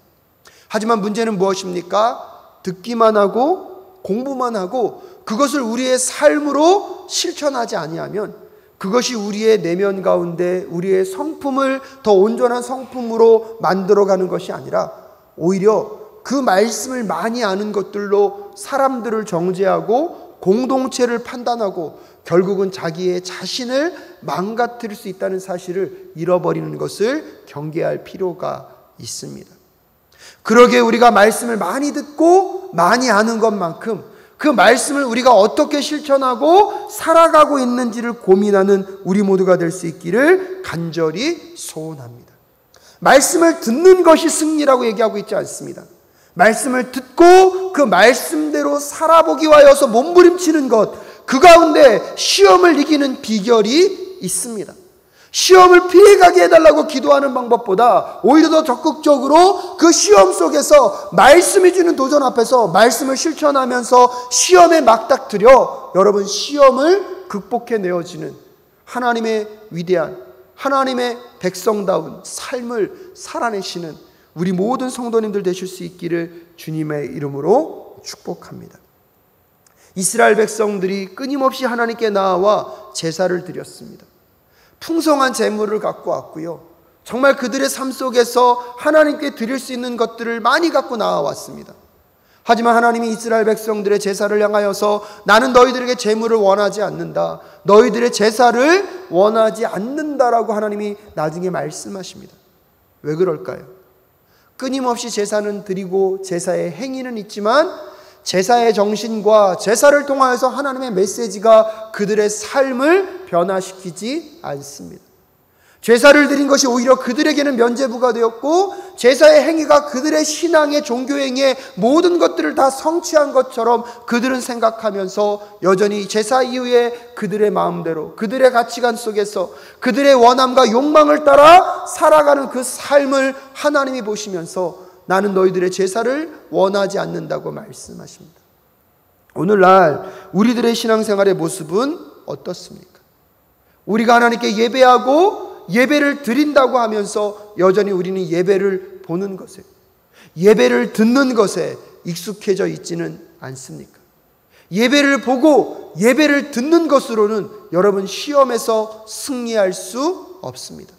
하지만 문제는 무엇입니까? 듣기만 하고 공부만 하고 그것을 우리의 삶으로 실천하지 아니하면 그것이 우리의 내면 가운데 우리의 성품을 더 온전한 성품으로 만들어가는 것이 아니라 오히려 그 말씀을 많이 아는 것들로 사람들을 정죄하고 공동체를 판단하고 결국은 자기의 자신을 망가뜨릴 수 있다는 사실을 잃어버리는 것을 경계할 필요가 있습니다. 그러기에 우리가 말씀을 많이 듣고 많이 아는 것만큼 그 말씀을 우리가 어떻게 실천하고 살아가고 있는지를 고민하는 우리 모두가 될 수 있기를 간절히 소원합니다. 말씀을 듣는 것이 승리라고 얘기하고 있지 않습니다. 말씀을 듣고 그 말씀대로 살아보기 위하여서 몸부림치는 것, 그 가운데 시험을 이기는 비결이 있습니다. 시험을 피해가게 해달라고 기도하는 방법보다 오히려 더 적극적으로 그 시험 속에서 말씀이 주는 도전 앞에서 말씀을 실천하면서 시험에 맞닥뜨려 여러분 시험을 극복해내어지는 하나님의 위대한 하나님의 백성다운 삶을 살아내시는 우리 모든 성도님들 되실 수 있기를 주님의 이름으로 축복합니다. 이스라엘 백성들이 끊임없이 하나님께 나아와 제사를 드렸습니다. 풍성한 재물을 갖고 왔고요. 정말 그들의 삶 속에서 하나님께 드릴 수 있는 것들을 많이 갖고 나와왔습니다. 하지만 하나님이 이스라엘 백성들의 제사를 향하여서 나는 너희들에게 재물을 원하지 않는다. 너희들의 제사를 원하지 않는다라고 하나님이 나중에 말씀하십니다. 왜 그럴까요? 끊임없이 제사는 드리고 제사의 행위는 있지만 제사의 정신과 제사를 통하여서 하나님의 메시지가 그들의 삶을 변화시키지 않습니다. 제사를 드린 것이 오히려 그들에게는 면죄부가 되었고 제사의 행위가 그들의 신앙의 종교 행위의 모든 것들을 다 성취한 것처럼 그들은 생각하면서 여전히 제사 이후에 그들의 마음대로 그들의 가치관 속에서 그들의 원함과 욕망을 따라 살아가는 그 삶을 하나님이 보시면서 나는 너희들의 제사를 원하지 않는다고 말씀하십니다. 오늘날 우리들의 신앙생활의 모습은 어떻습니까? 우리가 하나님께 예배하고 예배를 드린다고 하면서 여전히 우리는 예배를 보는 것에, 예배를 듣는 것에 익숙해져 있지는 않습니까? 예배를 보고 예배를 듣는 것으로는 여러분 시험에서 승리할 수 없습니다.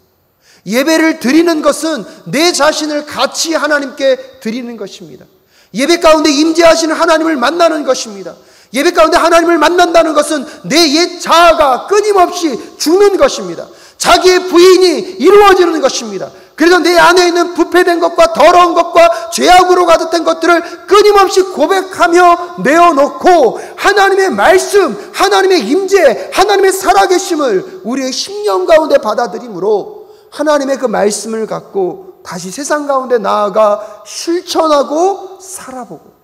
예배를 드리는 것은 내 자신을 같이 하나님께 드리는 것입니다. 예배 가운데 임재하시는 하나님을 만나는 것입니다. 예배 가운데 하나님을 만난다는 것은 내 옛 자아가 끊임없이 죽는 것입니다. 자기의 부인이 이루어지는 것입니다. 그래서 내 안에 있는 부패된 것과 더러운 것과 죄악으로 가득한 것들을 끊임없이 고백하며 내어놓고 하나님의 말씀, 하나님의 임재, 하나님의 살아계심을 우리의 심령 가운데 받아들임으로 하나님의 그 말씀을 갖고 다시 세상 가운데 나아가 실천하고 살아보고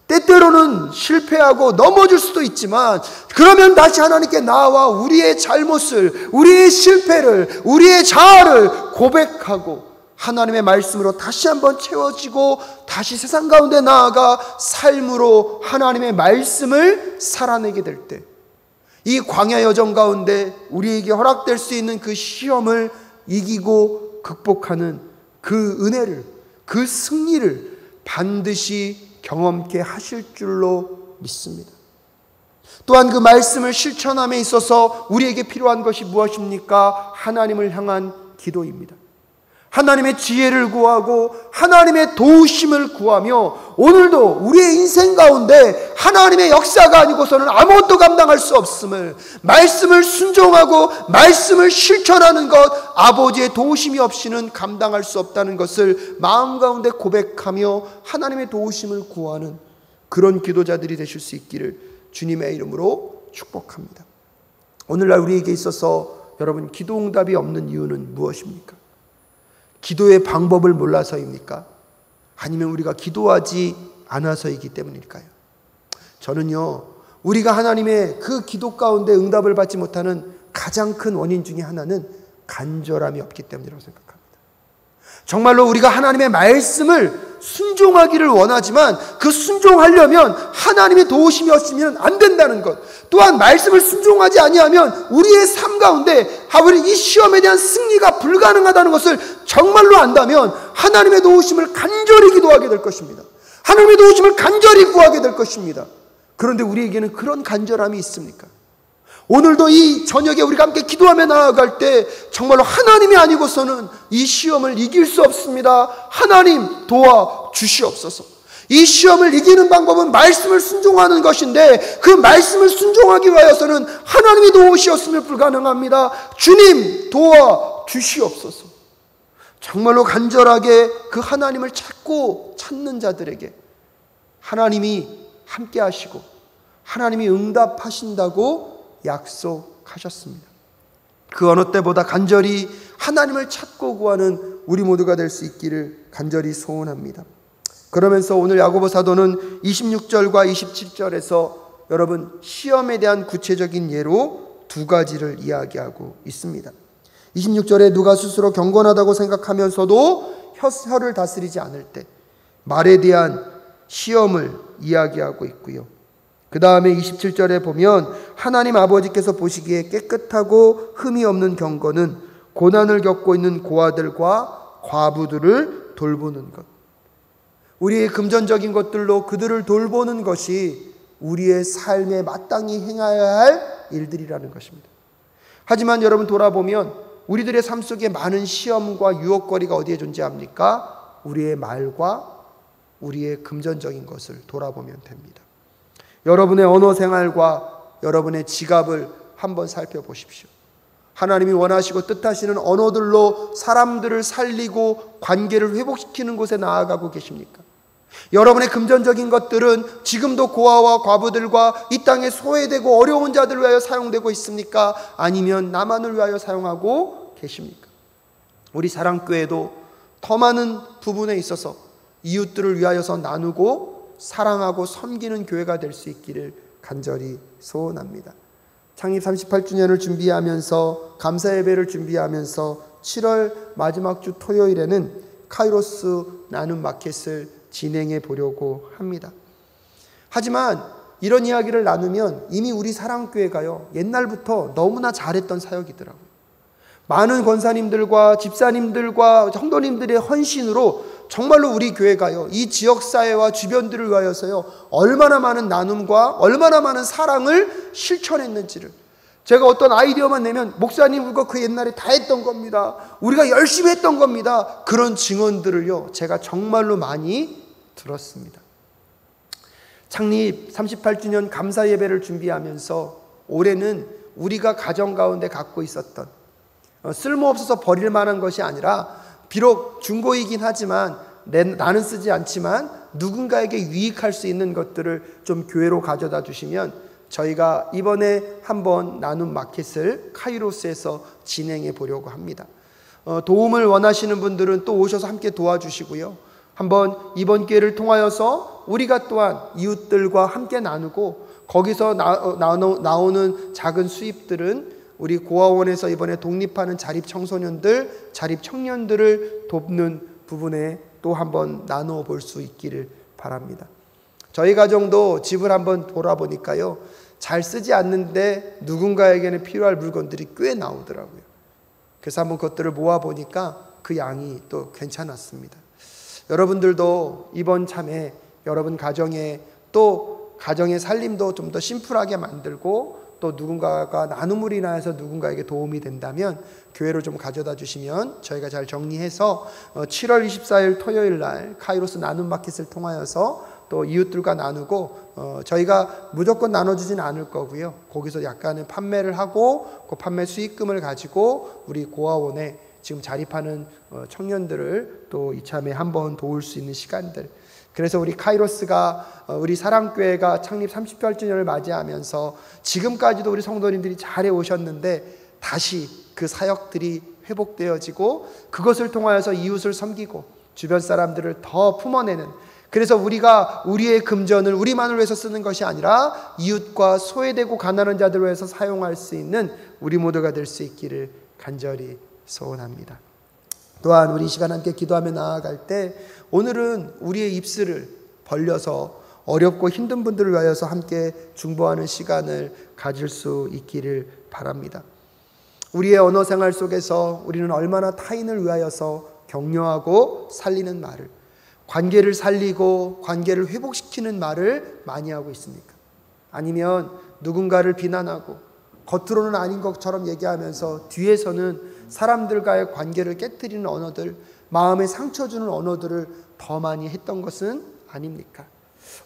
때때로는 실패하고 넘어질 수도 있지만 그러면 다시 하나님께 나와 우리의 잘못을, 우리의 실패를, 우리의 자아를 고백하고 하나님의 말씀으로 다시 한번 채워지고 다시 세상 가운데 나아가 삶으로 하나님의 말씀을 살아내게 될 때 이 광야 여정 가운데 우리에게 허락될 수 있는 그 시험을 이기고 극복하는 그 은혜를, 그 승리를 반드시 경험케 하실 줄로 믿습니다. 또한 그 말씀을 실천함에 있어서 우리에게 필요한 것이 무엇입니까? 하나님을 향한 기도입니다. 하나님의 지혜를 구하고 하나님의 도우심을 구하며 오늘도 우리의 인생 가운데 하나님의 역사가 아니고서는 아무것도 감당할 수 없음을, 말씀을 순종하고 말씀을 실천하는 것, 아버지의 도우심이 없이는 감당할 수 없다는 것을 마음 가운데 고백하며 하나님의 도우심을 구하는 그런 기도자들이 되실 수 있기를 주님의 이름으로 축복합니다. 오늘날 우리에게 있어서 여러분 기도 응답이 없는 이유는 무엇입니까? 기도의 방법을 몰라서입니까? 아니면 우리가 기도하지 않아서이기 때문일까요? 저는요, 우리가 하나님의 그 기도 가운데 응답을 받지 못하는 가장 큰 원인 중에 하나는 간절함이 없기 때문이라고 생각합니다. 정말로 우리가 하나님의 말씀을 순종하기를 원하지만 그 순종하려면 하나님의 도우심이 없으면 안 된다는 것, 또한 말씀을 순종하지 아니하면 우리의 삶 가운데 이 시험에 대한 승리가 불가능하다는 것을 정말로 안다면 하나님의 도우심을 간절히 기도하게 될 것입니다. 하나님의 도우심을 간절히 구하게 될 것입니다. 그런데 우리에게는 그런 간절함이 있습니까? 오늘도 이 저녁에 우리가 함께 기도하며 나아갈 때 정말로 하나님이 아니고서는 이 시험을 이길 수 없습니다. 하나님 도와주시옵소서. 이 시험을 이기는 방법은 말씀을 순종하는 것인데 그 말씀을 순종하기 위하여서는 하나님이 도우시었으면 불가능합니다. 주님 도와주시옵소서. 정말로 간절하게 그 하나님을 찾는 자들에게 하나님이 함께 하시고 하나님이 응답하신다고 약속하셨습니다. 그 어느 때보다 간절히 하나님을 찾고 구하는 우리 모두가 될 수 있기를 간절히 소원합니다. 그러면서 오늘 야고보 사도는 26절과 27절에서 여러분 시험에 대한 구체적인 예로 두 가지를 이야기하고 있습니다. 26절에 누가 스스로 경건하다고 생각하면서도 혀를 다스리지 않을 때 말에 대한 시험을 이야기하고 있고요. 그 다음에 27절에 보면 하나님 아버지께서 보시기에 깨끗하고 흠이 없는 경건은 고난을 겪고 있는 고아들과 과부들을 돌보는 것. 우리의 금전적인 것들로 그들을 돌보는 것이 우리의 삶에 마땅히 행해야 할 일들이라는 것입니다. 하지만 여러분 돌아보면 우리들의 삶 속에 많은 시험과 유혹거리가 어디에 존재합니까? 우리의 말과 우리의 금전적인 것을 돌아보면 됩니다. 여러분의 언어 생활과 여러분의 지갑을 한번 살펴보십시오. 하나님이 원하시고 뜻하시는 언어들로 사람들을 살리고 관계를 회복시키는 곳에 나아가고 계십니까? 여러분의 금전적인 것들은 지금도 고아와 과부들과 이 땅에 소외되고 어려운 자들을 위하여 사용되고 있습니까? 아니면 나만을 위하여 사용하고 계십니까? 우리 사랑교회도 더 많은 부분에 있어서 이웃들을 위하여서 나누고 사랑하고 섬기는 교회가 될 수 있기를 간절히 소원합니다. 창립 38주년을 준비하면서 감사 예배를 준비하면서 7월 마지막 주 토요일에는 카이로스 나눔 마켓을 진행해 보려고 합니다. 하지만 이런 이야기를 나누면 이미 우리 사랑교회가요, 옛날부터 너무나 잘했던 사역이더라고요. 많은 권사님들과 집사님들과 성도님들의 헌신으로 정말로 우리 교회가요, 이 지역사회와 주변들을 위하여서요, 얼마나 많은 나눔과 얼마나 많은 사랑을 실천했는지를, 제가 어떤 아이디어만 내면 목사님 그거 그 옛날에 다 했던 겁니다, 우리가 열심히 했던 겁니다, 그런 증언들을요 제가 정말로 많이 들었습니다. 창립 38주년 감사 예배를 준비하면서 올해는 우리가 가정 가운데 갖고 있었던 쓸모없어서 버릴 만한 것이 아니라 비록 중고이긴 하지만 나는 쓰지 않지만 누군가에게 유익할 수 있는 것들을 좀 교회로 가져다 주시면 저희가 이번에 한번 나눔 마켓을 카이로스에서 진행해 보려고 합니다. 도움을 원하시는 분들은 또 오셔서 함께 도와주시고요. 한번 이번 기회를 통하여서 우리가 또한 이웃들과 함께 나누고 거기서 나오는 작은 수입들은 우리 고아원에서 이번에 독립하는 자립 청소년들, 자립 청년들을 돕는 부분에 또 한번 나누어 볼 수 있기를 바랍니다. 저희 가정도 집을 한번 돌아보니까요, 잘 쓰지 않는데 누군가에게는 필요할 물건들이 꽤 나오더라고요. 그래서 한번 그것들을 모아보니까 그 양이 또 괜찮았습니다. 여러분들도 이번 참에 여러분 가정에 또 가정의 살림도 좀 더 심플하게 만들고 또 누군가가 나눔으로 인하여서 누군가에게 도움이 된다면 교회로 좀 가져다 주시면 저희가 잘 정리해서 7월 24일 토요일 날 카이로스 나눔 마켓을 통하여서 또 이웃들과 나누고 저희가 무조건 나눠주지는 않을 거고요. 거기서 약간의 판매를 하고 그 판매 수익금을 가지고 우리 고아원에 지금 자립하는 청년들을 또 이참에 한번 도울 수 있는 시간들, 그래서 우리 카이로스가 우리 사랑교회가 창립 38주년을 맞이하면서 지금까지도 우리 성도님들이 잘해 오셨는데 다시 그 사역들이 회복되어지고 그것을 통하여서 이웃을 섬기고 주변 사람들을 더 품어내는, 그래서 우리가 우리의 금전을 우리만을 위해서 쓰는 것이 아니라 이웃과 소외되고 가난한 자들을 위해서 사용할 수 있는 우리 모두가 될 수 있기를 간절히 소원합니다. 또한 우리 이 시간 함께 기도하며 나아갈 때 오늘은 우리의 입술을 벌려서 어렵고 힘든 분들을 위하여서 함께 중보하는 시간을 가질 수 있기를 바랍니다. 우리의 언어 생활 속에서 우리는 얼마나 타인을 위하여서 격려하고 살리는 말을, 관계를 살리고 관계를 회복시키는 말을 많이 하고 있습니까? 아니면 누군가를 비난하고 겉으로는 아닌 것처럼 얘기하면서 뒤에서는 사람들과의 관계를 깨트리는 언어들, 마음에 상처 주는 언어들을 더 많이 했던 것은 아닙니까?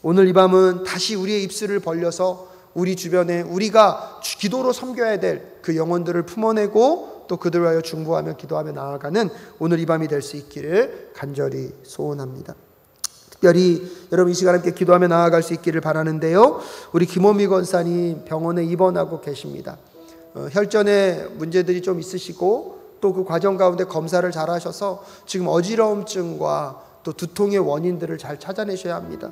오늘 이 밤은 다시 우리의 입술을 벌려서 우리 주변에 우리가 기도로 섬겨야 될 그 영혼들을 품어내고 또 그들을 위하여 중보하며 기도하며 나아가는 오늘 이 밤이 될 수 있기를 간절히 소원합니다. 특별히 여러분 이 시간 함께 기도하며 나아갈 수 있기를 바라는데요, 우리 김호미 권사님 병원에 입원하고 계십니다. 혈전에 문제들이 좀 있으시고 또 그 과정 가운데 검사를 잘 하셔서 지금 어지러움증과 또 두통의 원인들을 잘 찾아내셔야 합니다.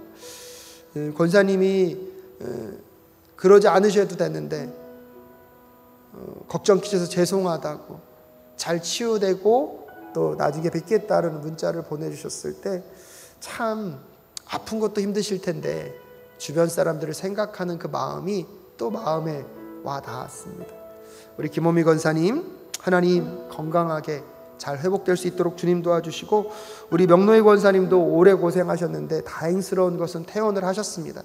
권사님이 그러지 않으셔도 되는데 걱정 끼쳐서 죄송하다고, 잘 치유되고 또 나중에 뵙겠다는 문자를 보내주셨을 때 참 아픈 것도 힘드실 텐데 주변 사람들을 생각하는 그 마음이 또 마음에 와 닿았습니다. 우리 김호미 권사님 하나님 건강하게 잘 회복될 수 있도록 주님 도와주시고, 우리 명노희 권사님도 오래 고생하셨는데 다행스러운 것은 퇴원을 하셨습니다.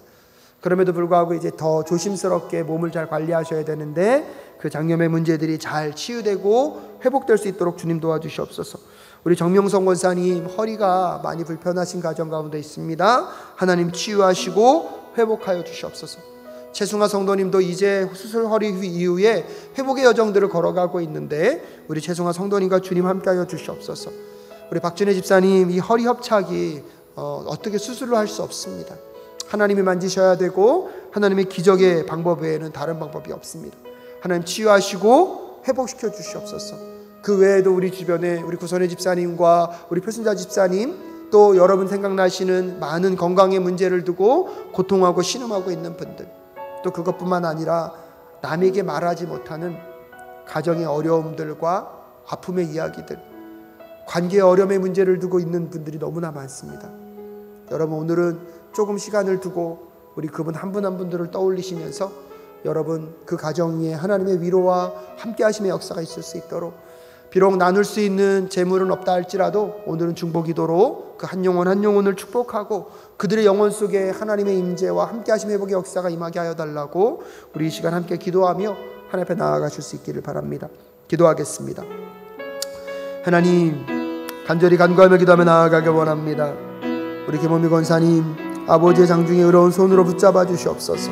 그럼에도 불구하고 이제 더 조심스럽게 몸을 잘 관리하셔야 되는데 그 장염의 문제들이 잘 치유되고 회복될 수 있도록 주님 도와주시옵소서. 우리 정명성 권사님 허리가 많이 불편하신 가정 가운데 있습니다. 하나님 치유하시고 회복하여 주시옵소서. 최승화 성도님도 이제 수술 허리 이후에 회복의 여정들을 걸어가고 있는데 우리 최승화 성도님과 주님 함께하여 주시옵소서. 우리 박준혜 집사님 이 허리 협착이 어떻게 수술을 할 수 없습니다. 하나님이 만지셔야 되고 하나님의 기적의 방법 외에는 다른 방법이 없습니다. 하나님 치유하시고 회복시켜 주시옵소서. 그 외에도 우리 주변에 우리 구선의 집사님과 우리 표순자 집사님, 또 여러분 생각나시는 많은 건강의 문제를 두고 고통하고 신음하고 있는 분들, 또 그것뿐만 아니라 남에게 말하지 못하는 가정의 어려움들과 아픔의 이야기들, 관계의 어려움의 문제를 두고 있는 분들이 너무나 많습니다. 여러분, 오늘은 조금 시간을 두고 우리 그분 한 분 한 분들을 떠올리시면서 여러분 그 가정 위에 하나님의 위로와 함께 하심의 역사가 있을 수 있도록, 비록 나눌 수 있는 재물은 없다 할지라도 오늘은 중보기도로 그 한 영혼 한 영혼을 축복하고 그들의 영혼 속에 하나님의 임재와 함께 하심의 회복의 역사가 임하게 하여 달라고 우리 이 시간 함께 기도하며 하나님 앞에 나아가실 수 있기를 바랍니다. 기도하겠습니다. 하나님, 간절히 간구하며 기도하며 나아가길 원합니다. 우리 김원미 권사님, 아버지의 장중에 의로운 손으로 붙잡아 주시옵소서.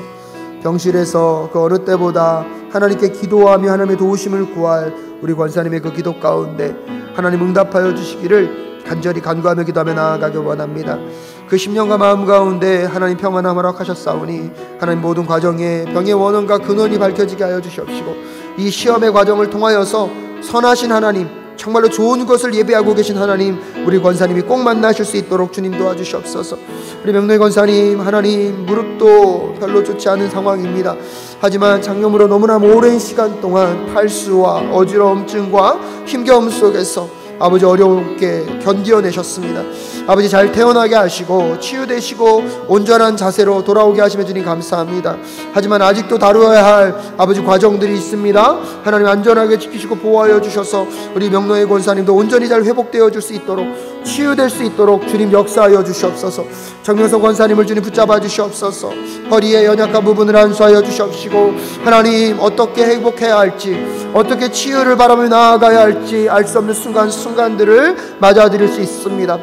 병실에서 그 어느 때보다 하나님께 기도하며 하나님의 도우심을 구할 우리 권사님의 그 기도 가운데 하나님 응답하여 주시기를 간절히 간구하며 기도하며 나아가길 원합니다. 그 10년과 마음 가운데 하나님 평안함을 허락하셨사오니 하나님 모든 과정에 병의 원인과 근원이 밝혀지게 하여 주시옵시고, 이 시험의 과정을 통하여서 선하신 하나님, 정말로 좋은 것을 예배하고 계신 하나님, 우리 권사님이 꼭 만나실 수 있도록 주님 도와주시옵소서. 우리 명로의 권사님, 하나님 무릎도 별로 좋지 않은 상황입니다. 하지만 장염으로 너무나 오랜 시간 동안 탈수와 어지러움증과 힘겨움 속에서 아버지 어렵게 견디어내셨습니다. 아버지 잘 태어나게 하시고 치유되시고 온전한 자세로 돌아오게 하시며 주님 감사합니다. 하지만 아직도 다루어야 할 아버지 과정들이 있습니다. 하나님 안전하게 지키시고 보호하여 주셔서 우리 명로의 권사님도 온전히 잘 회복되어 줄 수 있도록, 치유될 수 있도록 주님 역사하여 주시옵소서. 정명석 권사님을 주님 붙잡아 주시옵소서. 허리에 연약한 부분을 안수하여 주시옵시고, 하나님 어떻게 회복해야 할지, 어떻게 치유를 바라며 나아가야 할지 알 수 없는 순간들을 맞아들일 수 있습니다.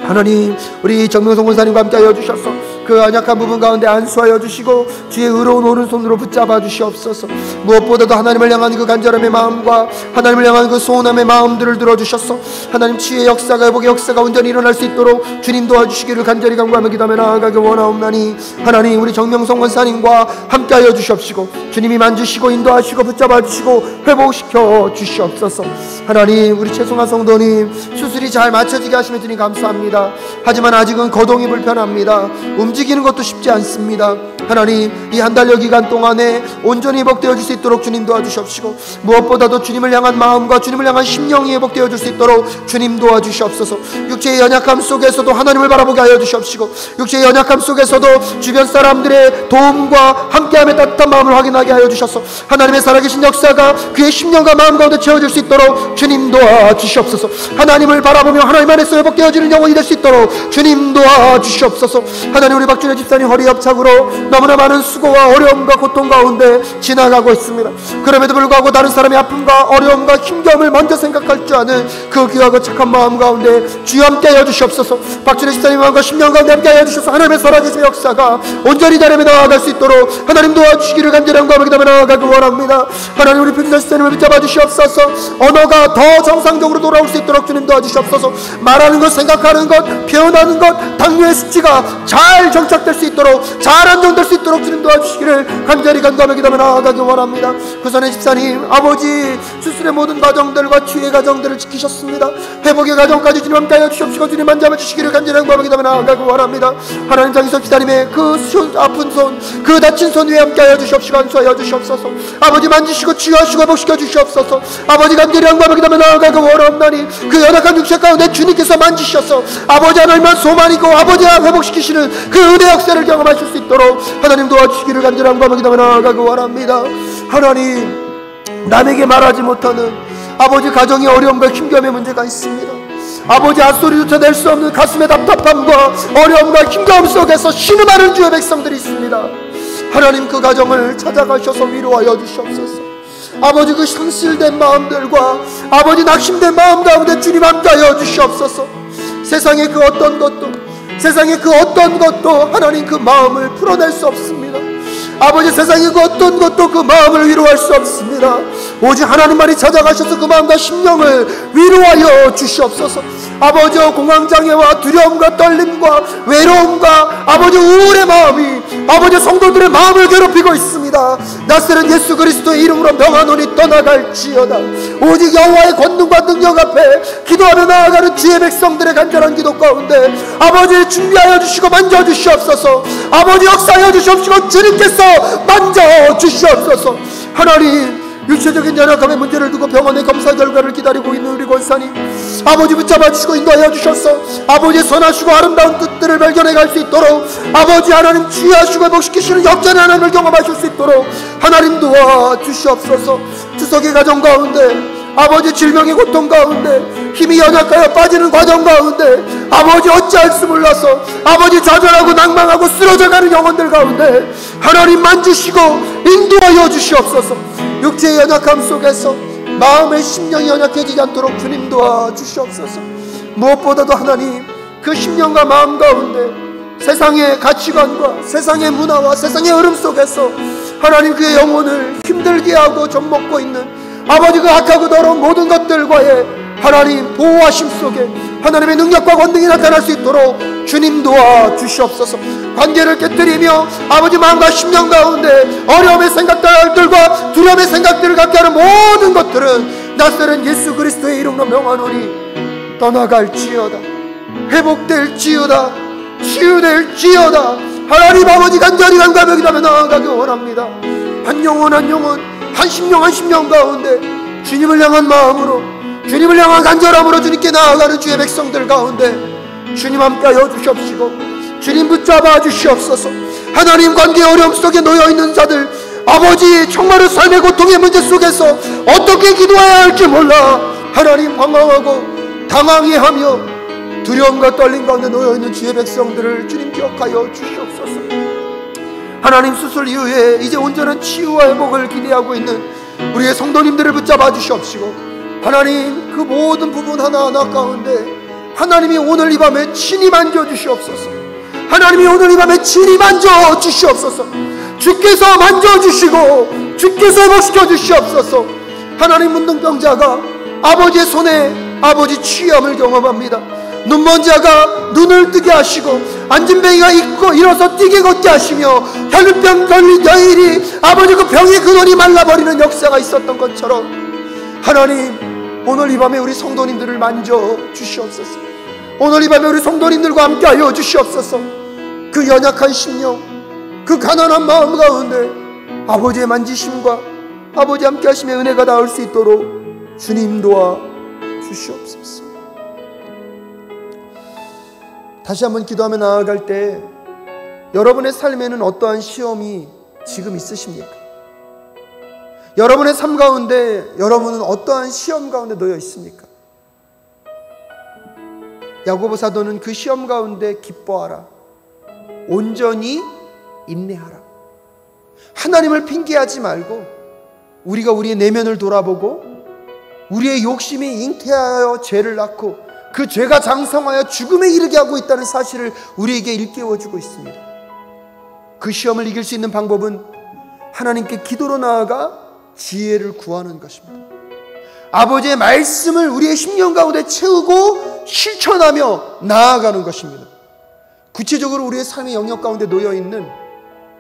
하나님, 우리 정명성 권사님과 함께 하여 주셔서 그 연약한 부분 가운데 안수하여 주시고 주의 의로운 오른손으로 붙잡아 주시옵소서. 무엇보다도 하나님을 향한 그 간절함의 마음과 하나님을 향한 그 소원함의 마음들을 들어주셔서 하나님 치유의 역사가, 회복의 역사가 온전히 일어날 수 있도록 주님 도와주시기를 간절히 간구하며 기도하며 나아가기 원하옵나니, 하나님 우리 정명성 권사님과 함께 하여 주시옵시고 주님이 만지시고 인도하시고 붙잡아 주시고 회복시켜 주시옵소서. 하나님, 우리 최송아 성도님 수술이 잘 맞춰지게 하시며 주님 감사합니다. 하지만 아직은 거동이 불편합니다. 움직이는 것도 쉽지 않습니다. 하나님, 이 한 달여 기간 동안에 온전히 회복되어 줄 수 있도록 주님 도와주시옵시고, 무엇보다도 주님을 향한 마음과 주님을 향한 심령이 회복되어 줄 수 있도록 주님 도와주시옵소서. 육체의 연약함 속에서도 하나님을 바라보게 하여 주시옵시고, 육체의 연약함 속에서도 주변 사람들의 도움과 함께함의 따뜻한 마음을 확인하게 하여 주셔서 하나님의 살아계신 역사가 그의 심령과 마음 가운데 채워질 수 있도록 주님 도와주시옵소서. 하나님을 바라보며 하나님 안에서 회복되어지는 영혼이 될 수 있도록 주님 도와주시옵소서. 하나님, 우리 박준혜 집사님 허리 협착으로 너무나 많은 수고와 어려움과 고통 가운데 지나가고 있습니다. 그럼에도 불구하고 다른 사람의 아픔과 어려움과 힘겨움을 먼저 생각할 줄 아는 그 귀하고 착한 마음 가운데 주여 함께 하여 주시옵소서. 박준혜 집사님 마음과 심령 가운데 함께 하여 주셔서 하나님의 살아계신 역사가 온전히 자리에 나아갈 수 있도록 하나님 도와주시기를 간절히 간구하며 기도하며 나아가기 원합니다. 하나님, 우리 표준자 집사님을 붙잡아 주시옵소서. 언어가 더 정상적으로 돌아올 수 있도록 주님 도와주시옵소서. 말하는 것, 생각하는 것, 표현하는 것, 당뇨의 수치가 잘 정착될 수 있도록, 잘 안정될 수 있도록 주님 도와주시기를 간절히 간구하며 기도하며 나아가기 원합니다. 구선의 집사님, 아버지 수술의 모든 과정들과 치유의 과정들을 지키셨습니다. 회복의 과정까지 주님 함께하여 주시옵시고 주님 만져봐 주시기를 간절히 간구하며 기도하며 나아가기 원합니다. 하나님, 장희석 집사님의 그 아픈 손, 그 다친 손 위에 함께하여 주시옵시고 안수하여 주시옵소서. 아버지 만지시고 치유하시고 회복시켜 주시옵소서. 아버지 간절히 간구하며 기도하며 나아가기 원하옵나니 그 연약한 육체 가운데 주님께서 만지셔서 아버지 하나님만 소만이고 아버지와 회복시키시는 그 은혜 역사를 경험하실 수 있도록 하나님 도와주시기를 간절히 간구하며 기도하며 나아가기 원합니다. 하나님, 남에게 말하지 못하는 아버지 가정의 어려움과 힘겨움의 문제가 있습니다. 아버지 앗소리조차 낼 수 없는 가슴의 답답함과 어려움과 힘겨움 속에서 신음하는 주의 백성들이 있습니다. 하나님, 그 가정을 찾아가셔서 위로하여 주시옵소서. 아버지 그 상실된 마음들과 아버지 낙심된 마음 가운데 주님 함께하여 주시옵소서. 세상의 그 어떤 것도 하나님 그 마음을 풀어낼 수 없습니다. 아버지, 세상의 그 어떤 것도 그 마음을 위로할 수 없습니다. 오직 하나님만이 찾아가셔서 그 마음과 심령을 위로하여 주시옵소서. 아버지, 공황장애와 두려움과 떨림과 외로움과 아버지 우울의 마음이 아버지 성도들의 마음을 괴롭히고 있습니다. 자가 나스렛 예수 그리스도의 이름으로 명하노니 떠나갈지어다. 오직 여호와의 권능과 능력 앞에 기도하며 나아가는 주의 백성들의 간절한 기도 가운데 아버지 준비하여 주시고 만져주시옵소서. 아버지 역사하여 주시옵시고 주님께서 만져주시옵소서. 하나님, 육체적인 연약함의 문제를 두고 병원의 검사 결과를 기다리고 있는 우리 권사님, 아버지 붙잡아 주시고 인도하여 주셔서 아버지의 선하시고 아름다운 뜻들을 발견해 갈 수 있도록 아버지 하나님 치유하시고 회복시키시는 역전의 하나님을 경험하실 수 있도록 하나님 도와주시옵소서. 추석의 가정 가운데 아버지 질병의 고통 가운데 힘이 연약하여 빠지는 과정 가운데 아버지 어찌할 수 몰라서 아버지 좌절하고 낭망하고 쓰러져가는 영혼들 가운데 하나님 만지시고 인도하여 주시옵소서. 육체의 연약함 속에서 마음의 심령이 연약해지지 않도록 주님 도와주시옵소서. 무엇보다도 하나님, 그 심령과 마음 가운데 세상의 가치관과 세상의 문화와 세상의 흐름 속에서 하나님 그의 영혼을 힘들게 하고 젖먹고 있는 아버지 그 악하고 더러운 모든 것들과의 하나님 보호하심 속에 하나님의 능력과 권능이 나타날 수 있도록 주님 도와주시옵소서. 관계를 깨뜨리며 아버지 마음과 심령 가운데 어려움의 생각들과 두려움의 생각들을 갖게 하는 모든 것들은 나스렛 예수 그리스도의 이름으로 명하노니 떠나갈지어다. 회복될지어다. 치유될지어다. 하나님 아버지 간절히 간과하며 기도하며 나아가기 원합니다. 한 영혼 한 영혼, 한 심령 한 심령 가운데 주님을 향한 마음으로, 주님을 향한 간절함으로 주님께 나아가는 주의 백성들 가운데 주님 함께하여 주시옵시고 주님 붙잡아 주시옵소서. 하나님 관계 어려움 속에 놓여있는 자들, 아버지 정말로 삶의 고통의 문제 속에서 어떻게 기도해야 할지 몰라 하나님 황망하고 당황해하며 두려움과 떨림 가운데 놓여있는 주의 백성들을 주님 기억하여 주시옵소서. 하나님 수술 이후에 이제 온전한 치유와 회복을 기대하고 있는 우리의 성도님들을 붙잡아 주시옵시고 하나님 그 모든 부분 하나하나 가운데 하나님이 오늘 이 밤에 친히 만져주시옵소서. 하나님이 오늘 이 밤에 친히 만져주시옵소서. 주께서 만져주시고 주께서 회복시켜 주시옵소서. 하나님 문둥병자가 아버지의 손에 아버지 치유함을 경험합니다. 눈먼 자가 눈을 뜨게 하시고 안진뱅이가 있고 일어서 뛰게 걷게 하시며 혈루병 걸린 여인이 아버지 그 병의 근원이 말라버리는 역사가 있었던 것처럼 하나님 오늘 이 밤에 우리 성도님들을 만져주시옵소서. 오늘 이 밤에 우리 성도님들과 함께하여 주시옵소서. 그 연약한 심령, 그 가난한 마음 가운데 아버지의 만지심과 아버지 함께하심의 은혜가 닿을 수 있도록 주님 도와주시옵소서. 다시 한번 기도하며 나아갈 때 여러분의 삶에는 어떠한 시험이 지금 있으십니까? 여러분의 삶 가운데 여러분은 어떠한 시험 가운데 놓여 있습니까? 야고보 사도는 그 시험 가운데 기뻐하라, 온전히 인내하라. 하나님을 핑계하지 말고 우리가 우리의 내면을 돌아보고 우리의 욕심이 잉태하여 죄를 낳고 그 죄가 장성하여 죽음에 이르게 하고 있다는 사실을 우리에게 일깨워주고 있습니다. 그 시험을 이길 수 있는 방법은 하나님께 기도로 나아가 지혜를 구하는 것입니다. 아버지의 말씀을 우리의 심령 가운데 채우고 실천하며 나아가는 것입니다. 구체적으로 우리의 삶의 영역 가운데 놓여있는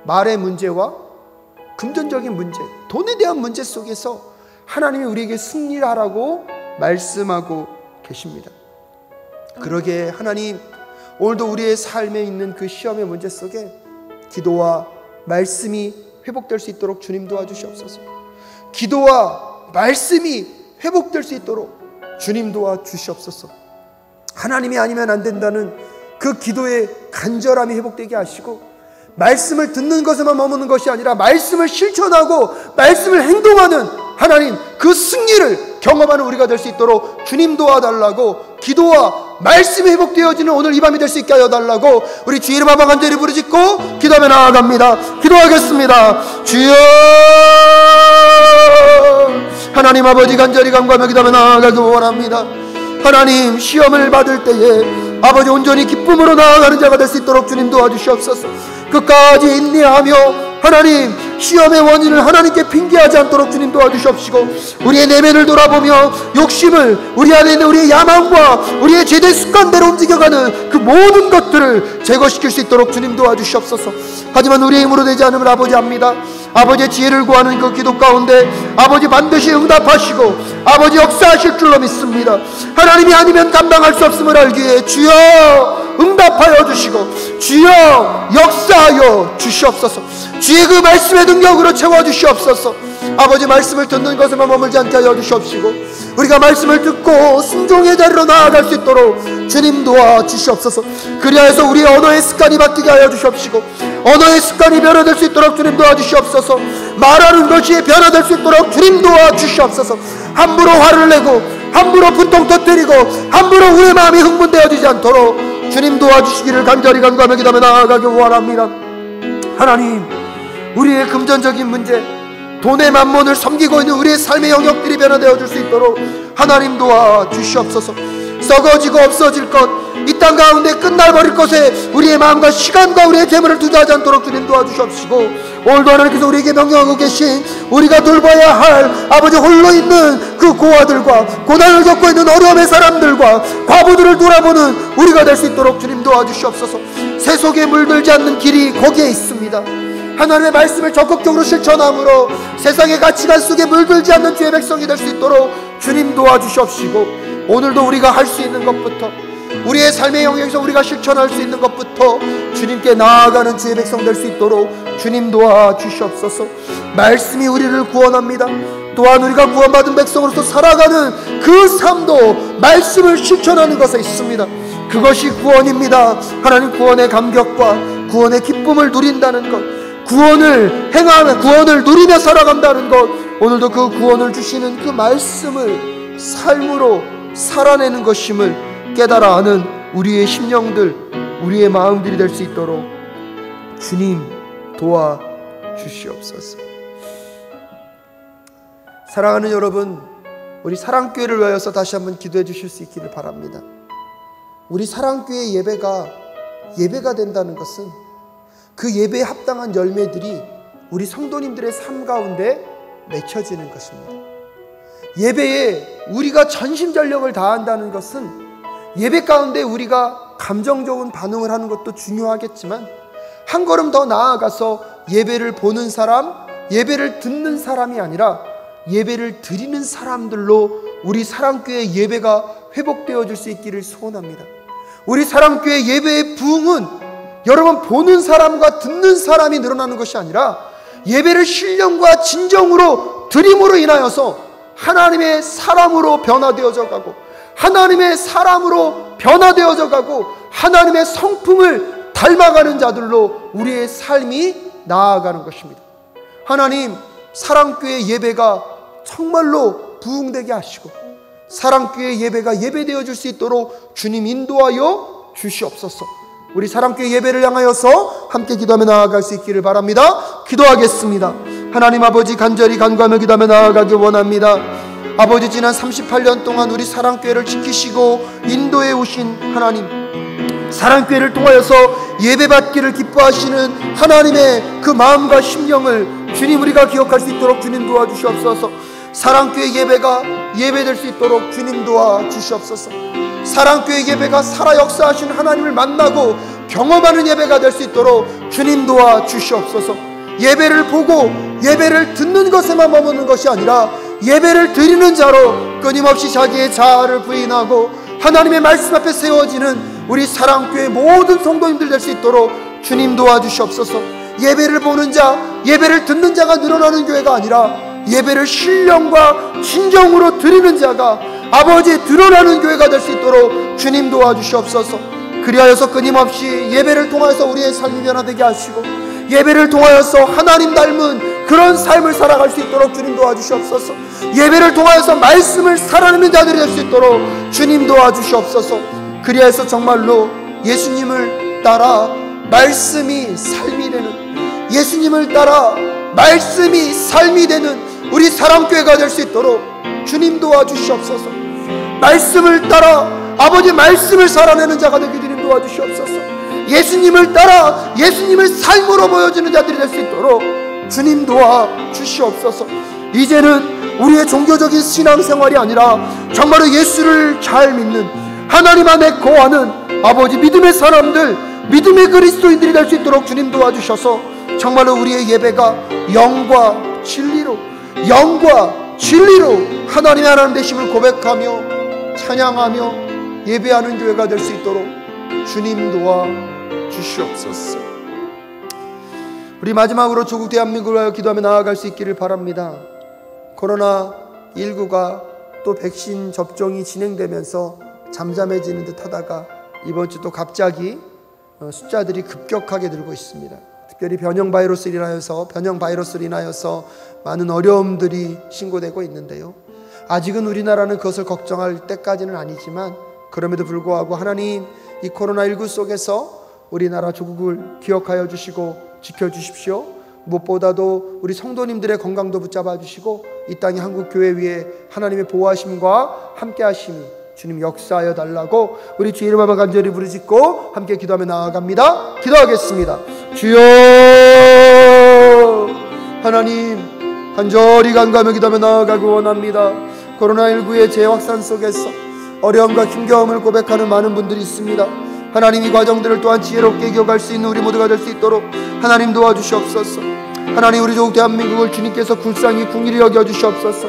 말의 문제와 금전적인 문제, 돈에 대한 문제 속에서 하나님이 우리에게 승리를 하라고 말씀하고 계십니다. 그러기에 하나님 오늘도 우리의 삶에 있는 그 시험의 문제 속에 기도와 말씀이 회복될 수 있도록 주님 도와주시옵소서. 기도와 말씀이 회복될 수 있도록 주님 도와주시옵소서. 하나님이 아니면 안 된다는 그 기도의 간절함이 회복되게 하시고 말씀을 듣는 것에만 머무는 것이 아니라 말씀을 실천하고 말씀을 행동하는 하나님 그 승리를 경험하는 우리가 될 수 있도록 주님 도와달라고 기도와 말씀이 회복되어지는 오늘 이 밤이 될 수 있게 하여 달라고 우리 주 이름 한번 간절히 부르짖고 기도하며 나아갑니다. 기도하겠습니다. 주여, 하나님 아버지 간절히 간구하며 기도하며 나아가기 원합니다. 하나님 시험을 받을 때에 아버지 온전히 기쁨으로 나아가는 자가 될 수 있도록 주님 도와주시옵소서. 끝까지 인내하며 하나님 시험의 원인을 하나님께 핑계하지 않도록 주님 도와주시옵시고 우리의 내면을 돌아보며 욕심을 우리 안에 있는 우리의 야망과 우리의 죄된 습관대로 움직여가는 그 모든 것들을 제거시킬 수 있도록 주님 도와주시옵소서. 하지만 우리의 힘으로 되지 않음을 아버지 압니다. 아버지의 지혜를 구하는 그 기도 가운데 아버지 반드시 응답하시고 아버지 역사하실 줄로 믿습니다. 하나님이 아니면 감당할 수 없음을 알기에 주여 응답하여 주시고 주여 역사하여 주시옵소서. 주의 그 말씀의 능력으로 채워주시옵소서. 아버지 말씀을 듣는 것에만 머물지 않게 하여 주시옵시고 우리가 말씀을 듣고 순종의 자리로 나아갈 수 있도록 주님 도와주시옵소서. 그리하여서 우리의 언어의 습관이 바뀌게 하여 주시옵시고 언어의 습관이 변화될 수 있도록 주님 도와주시옵소서. 말하는 것이 변화될 수 있도록 주님 도와주시옵소서. 함부로 화를 내고 함부로 분통 터뜨리고 함부로 우리의 마음이 흥분되어지지 않도록 주님 도와주시기를 간절히 간구하며 기도하며 나아가기 원합니다. 하나님, 우리의 금전적인 문제, 돈의 만몬을 섬기고 있는 우리의 삶의 영역들이 변화되어 줄 수 있도록 하나님 도와주시옵소서. 썩어지고 없어질 것, 이 땅 가운데 끝날버릴 것에 우리의 마음과 시간과 우리의 재물을 투자하지 않도록 주님 도와주시옵시고 오늘도 하나님께서 우리에게 명령하고 계신 우리가 돌봐야 할 아버지 홀로 있는 그 고아들과 고난을 겪고 있는 어려움의 사람들과 과부들을 돌아보는 우리가 될 수 있도록 주님 도와주시옵소서. 새 속에 물들지 않는 길이 거기에 있습니다. 하나님의 말씀을 적극적으로 실천함으로 세상의 가치관 속에 물들지 않는 주의 백성이 될 수 있도록 주님 도와주시옵시고 오늘도 우리가 할 수 있는 것부터 우리의 삶의 영역에서 우리가 실천할 수 있는 것부터 주님께 나아가는 주의 백성 될 수 있도록 주님 도와주시옵소서. 말씀이 우리를 구원합니다. 또한 우리가 구원받은 백성으로서 살아가는 그 삶도 말씀을 실천하는 것에 있습니다. 그것이 구원입니다. 하나님, 구원의 감격과 구원의 기쁨을 누린다는 것, 구원을 행하며 구원을 누리며 살아간다는 것, 오늘도 그 구원을 주시는 그 말씀을 삶으로 살아내는 것임을 깨달아 아는 우리의 심령들, 우리의 마음들이 될 수 있도록 주님 도와주시옵소서. 사랑하는 여러분, 우리 사랑교회를 위하여서 다시 한번 기도해 주실 수 있기를 바랍니다. 우리 사랑교회 예배가 된다는 것은 그 예배에 합당한 열매들이 우리 성도님들의 삶 가운데 맺혀지는 것입니다. 예배에 우리가 전심전력을 다한다는 것은 예배 가운데 우리가 감정적인 반응을 하는 것도 중요하겠지만 한 걸음 더 나아가서 예배를 보는 사람, 예배를 듣는 사람이 아니라 예배를 드리는 사람들로 우리 사랑교회 예배가 회복되어질 수 있기를 소원합니다. 우리 사랑교회 예배의 부흥은 여러분 보는 사람과 듣는 사람이 늘어나는 것이 아니라 예배를 신령과 진정으로 드림으로 인하여서 하나님의 사람으로 변화되어져 가고 하나님의 사람으로 변화되어져 가고 하나님의 성품을 닮아가는 자들로 우리의 삶이 나아가는 것입니다. 하나님, 사랑교회 예배가 정말로 부흥되게 하시고 사랑교회 예배가 예배되어질 수 있도록 주님 인도하여 주시옵소서. 우리 사랑교회 예배를 향하여서 함께 기도하며 나아갈 수 있기를 바랍니다. 기도하겠습니다. 하나님 아버지, 간절히 간구하며 기도하며 나아가기 원합니다. 아버지, 지난 38년 동안 우리 사랑교회를 지키시고 인도해 오신 하나님, 사랑교회를 통하여서 예배받기를 기뻐하시는 하나님의 그 마음과 심령을 주님 우리가 기억할 수 있도록 주님 도와주시옵소서. 사랑교회 예배가 예배될 수 있도록 주님 도와주시옵소서. 사랑교회 예배가 살아 역사하신 하나님을 만나고 경험하는 예배가 될 수 있도록 주님 도와주시옵소서. 예배를 보고 예배를 듣는 것에만 머무는 것이 아니라 예배를 드리는 자로 끊임없이 자기의 자아를 부인하고 하나님의 말씀 앞에 세워지는 우리 사랑교회 모든 성도님들 될 수 있도록 주님 도와주시옵소서. 예배를 보는 자, 예배를 듣는 자가 늘어나는 교회가 아니라 예배를 신령과 진정으로 드리는 자가 아버지 드러나는 교회가 될 수 있도록 주님 도와주시옵소서. 그리하여서 끊임없이 예배를 통해서 우리의 삶이 변화되게 하시고 예배를 통하여서 하나님 닮은 그런 삶을 살아갈 수 있도록 주님 도와주시옵소서. 예배를 통하여서 말씀을 살아내는 자들이 될 수 있도록 주님 도와주시옵소서. 그리하여서 정말로 예수님을 따라 말씀이 삶이 되는, 예수님을 따라 말씀이 삶이 되는 우리 사랑교회가 될 수 있도록 주님 도와주시옵소서. 말씀을 따라 아버지 말씀을 살아내는 자가 되게 주님 도와주시옵소서. 예수님을 따라 예수님을 삶으로 보여주는 자들이 될 수 있도록 주님 도와주시옵소서. 이제는 우리의 종교적인 신앙생활이 아니라 정말로 예수를 잘 믿는 하나님 안에 거하는 아버지 믿음의 사람들, 믿음의 그리스도인들이 될 수 있도록 주님 도와주셔서 정말로 우리의 예배가 영과 진리로 하나님의 하나님 되심을 고백하며 찬양하며 예배하는 교회가 될 수 있도록 주님 도와 주시옵소서. 우리 마지막으로 조국 대한민국을 위하여 기도하며 나아갈 수 있기를 바랍니다. 코로나19가 또 백신 접종이 진행되면서 잠잠해지는 듯 하다가 이번 주 또 갑자기 숫자들이 급격하게 늘고 있습니다. 특별히 변형 바이러스로 인하여서 많은 어려움들이 신고되고 있는데요. 아직은 우리나라는 그것을 걱정할 때까지는 아니지만 그럼에도 불구하고 하나님, 이 코로나19 속에서 우리나라 조국을 기억하여 주시고 지켜주십시오. 무엇보다도 우리 성도님들의 건강도 붙잡아 주시고 이 땅의 한국교회 위에 하나님의 보호하심과 함께하심이 주님 역사하여 달라고 우리 주 이름 앞에 간절히 부르짖고 함께 기도하며 나아갑니다. 기도하겠습니다. 주여, 하나님, 간절히 간구하며 기도하며 나아가기 원합니다. 코로나19의 재확산 속에서 어려움과 힘겨움을 고백하는 많은 분들이 있습니다. 하나님, 이 과정들을 또한 지혜롭게 이겨갈 수 있는 우리 모두가 될 수 있도록 하나님 도와주시옵소서. 하나님, 우리 조국 대한민국을 주님께서 불쌍히 궁일히 여겨주시옵소서.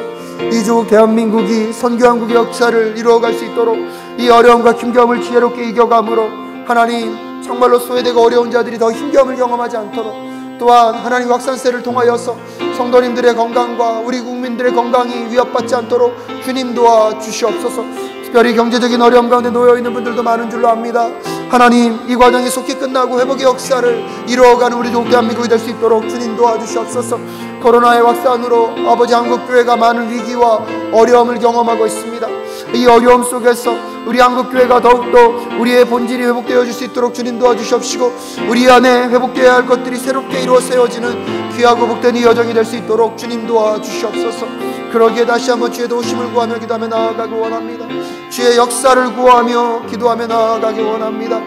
이 조국 대한민국이 선교한국의 역사를 이루어갈 수 있도록 이 어려움과 힘겨움을 지혜롭게 이겨감으로 하나님, 정말로 소외되고 어려운 자들이 더 힘겨움을 경험하지 않도록, 또한 하나님 확산세를 통하여서 성도님들의 건강과 우리 국민들의 건강이 위협받지 않도록 주님 도와주시옵소서. 특별히 경제적인 어려움 가운데 놓여있는 분들도 많은 줄로 압니다. 하나님, 이 과정이 속히 끝나고 회복의 역사를 이루어가는 우리 조국 대한민국이 될 수 있도록 주님 도와주시옵소서. 코로나의 확산으로 아버지 한국교회가 많은 위기와 어려움을 경험하고 있습니다. 이 어려움 속에서 우리 한국교회가 더욱더 우리의 본질이 회복되어 줄 수 있도록 주님 도와주시옵시고, 우리 안에 회복되어야 할 것들이 새롭게 이루어 세워지는 귀하고 복된 이 여정이 될 수 있도록 주님 도와주시옵소서. 그러기에 다시 한번 주의 도우심을 구하며 기도하며 나아가기 원합니다. 주의 역사를 구하며 기도하며 나아가기 원합니다.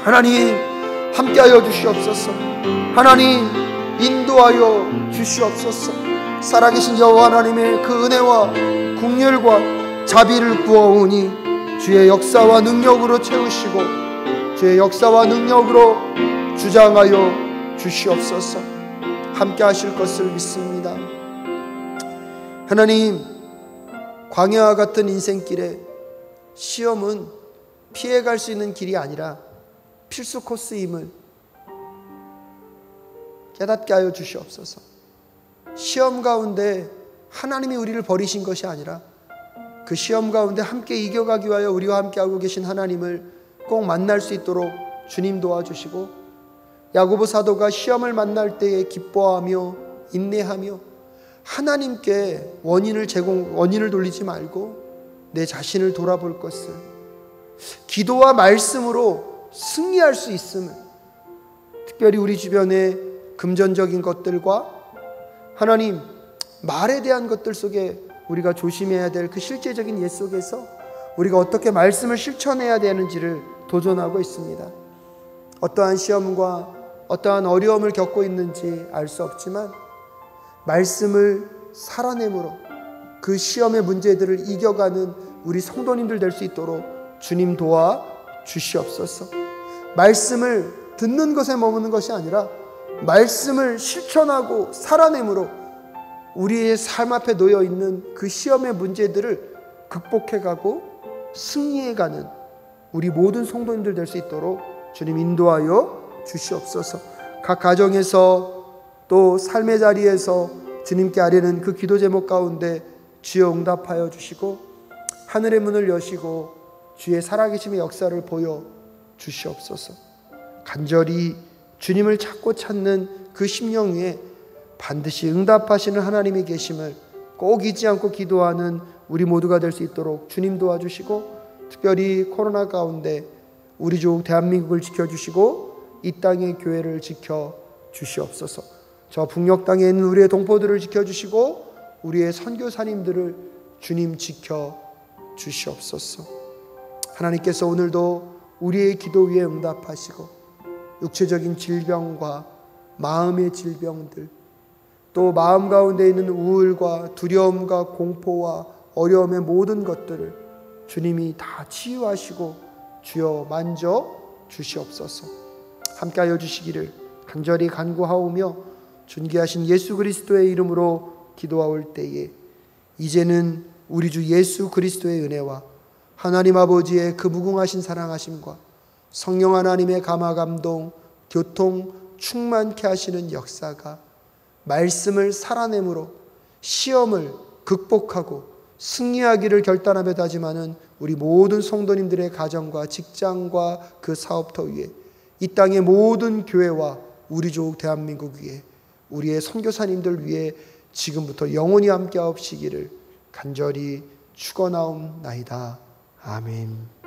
하나님, 함께하여 주시옵소서. 하나님, 인도하여 주시옵소서. 살아계신 여호와 하나님의 그 은혜와 긍휼과 자비를 구하오니 주의 역사와 능력으로 채우시고 주의 역사와 능력으로 주장하여 주시옵소서. 함께 하실 것을 믿습니다. 하나님, 광야와 같은 인생길에 시험은 피해갈 수 있는 길이 아니라 필수 코스임을 깨닫게 하여 주시옵소서. 시험 가운데 하나님이 우리를 버리신 것이 아니라 그 시험 가운데 함께 이겨가기 위하여 우리와 함께하고 계신 하나님을 꼭 만날 수 있도록 주님 도와주시고, 야고보 사도가 시험을 만날 때에 기뻐하며 인내하며 하나님께 원인을 돌리지 말고 내 자신을 돌아볼 것을, 기도와 말씀으로 승리할 수 있음을, 특별히 우리 주변의 금전적인 것들과 하나님 말에 대한 것들 속에 우리가 조심해야 될 그 실제적인 예 속에서 우리가 어떻게 말씀을 실천해야 되는지를 도전하고 있습니다. 어떠한 시험과 어떠한 어려움을 겪고 있는지 알 수 없지만 말씀을 살아내므로 그 시험의 문제들을 이겨가는 우리 성도님들 될 수 있도록 주님 도와 주시옵소서. 말씀을 듣는 것에 머무는 것이 아니라 말씀을 실천하고 살아내므로 우리의 삶 앞에 놓여 있는 그 시험의 문제들을 극복해가고 승리해가는 우리 모든 성도님들 될 수 있도록 주님 인도하여 주시옵소서. 각 가정에서 또 삶의 자리에서 주님께 아뢰는 그 기도 제목 가운데 주여 응답하여 주시고 하늘의 문을 여시고 주의 살아계심의 역사를 보여 주시옵소서. 간절히 주님을 찾고 찾는 그 심령 위에 반드시 응답하시는 하나님이 계심을 꼭 잊지 않고 기도하는 우리 모두가 될 수 있도록 주님 도와주시고, 특별히 코로나 가운데 우리 조국 대한민국을 지켜주시고 이 땅의 교회를 지켜주시옵소서. 저 북녘 땅에 있는 우리의 동포들을 지켜주시고 우리의 선교사님들을 주님 지켜주시옵소서. 하나님께서 오늘도 우리의 기도 위에 응답하시고 육체적인 질병과 마음의 질병들, 또 마음 가운데 있는 우울과 두려움과 공포와 어려움의 모든 것들을 주님이 다 치유하시고 주여 만져 주시옵소서. 함께하여 주시기를 간절히 간구하오며 존귀하신 예수 그리스도의 이름으로 기도하올 때에 이제는 우리 주 예수 그리스도의 은혜와 하나님 아버지의 그 무궁하신 사랑하심과 성령 하나님의 감화 감동 교통 충만케 하시는 역사가 말씀을 살아내므로 시험을 극복하고 승리하기를 결단하며 다짐하는 우리 모든 성도님들의 가정과 직장과 그 사업터 위에 이 땅의 모든 교회와 우리 조국 대한민국 위에 우리의 선교사님들 위에 지금부터 영원히 함께 하옵시기를 간절히 축원하옵나이다. 아멘.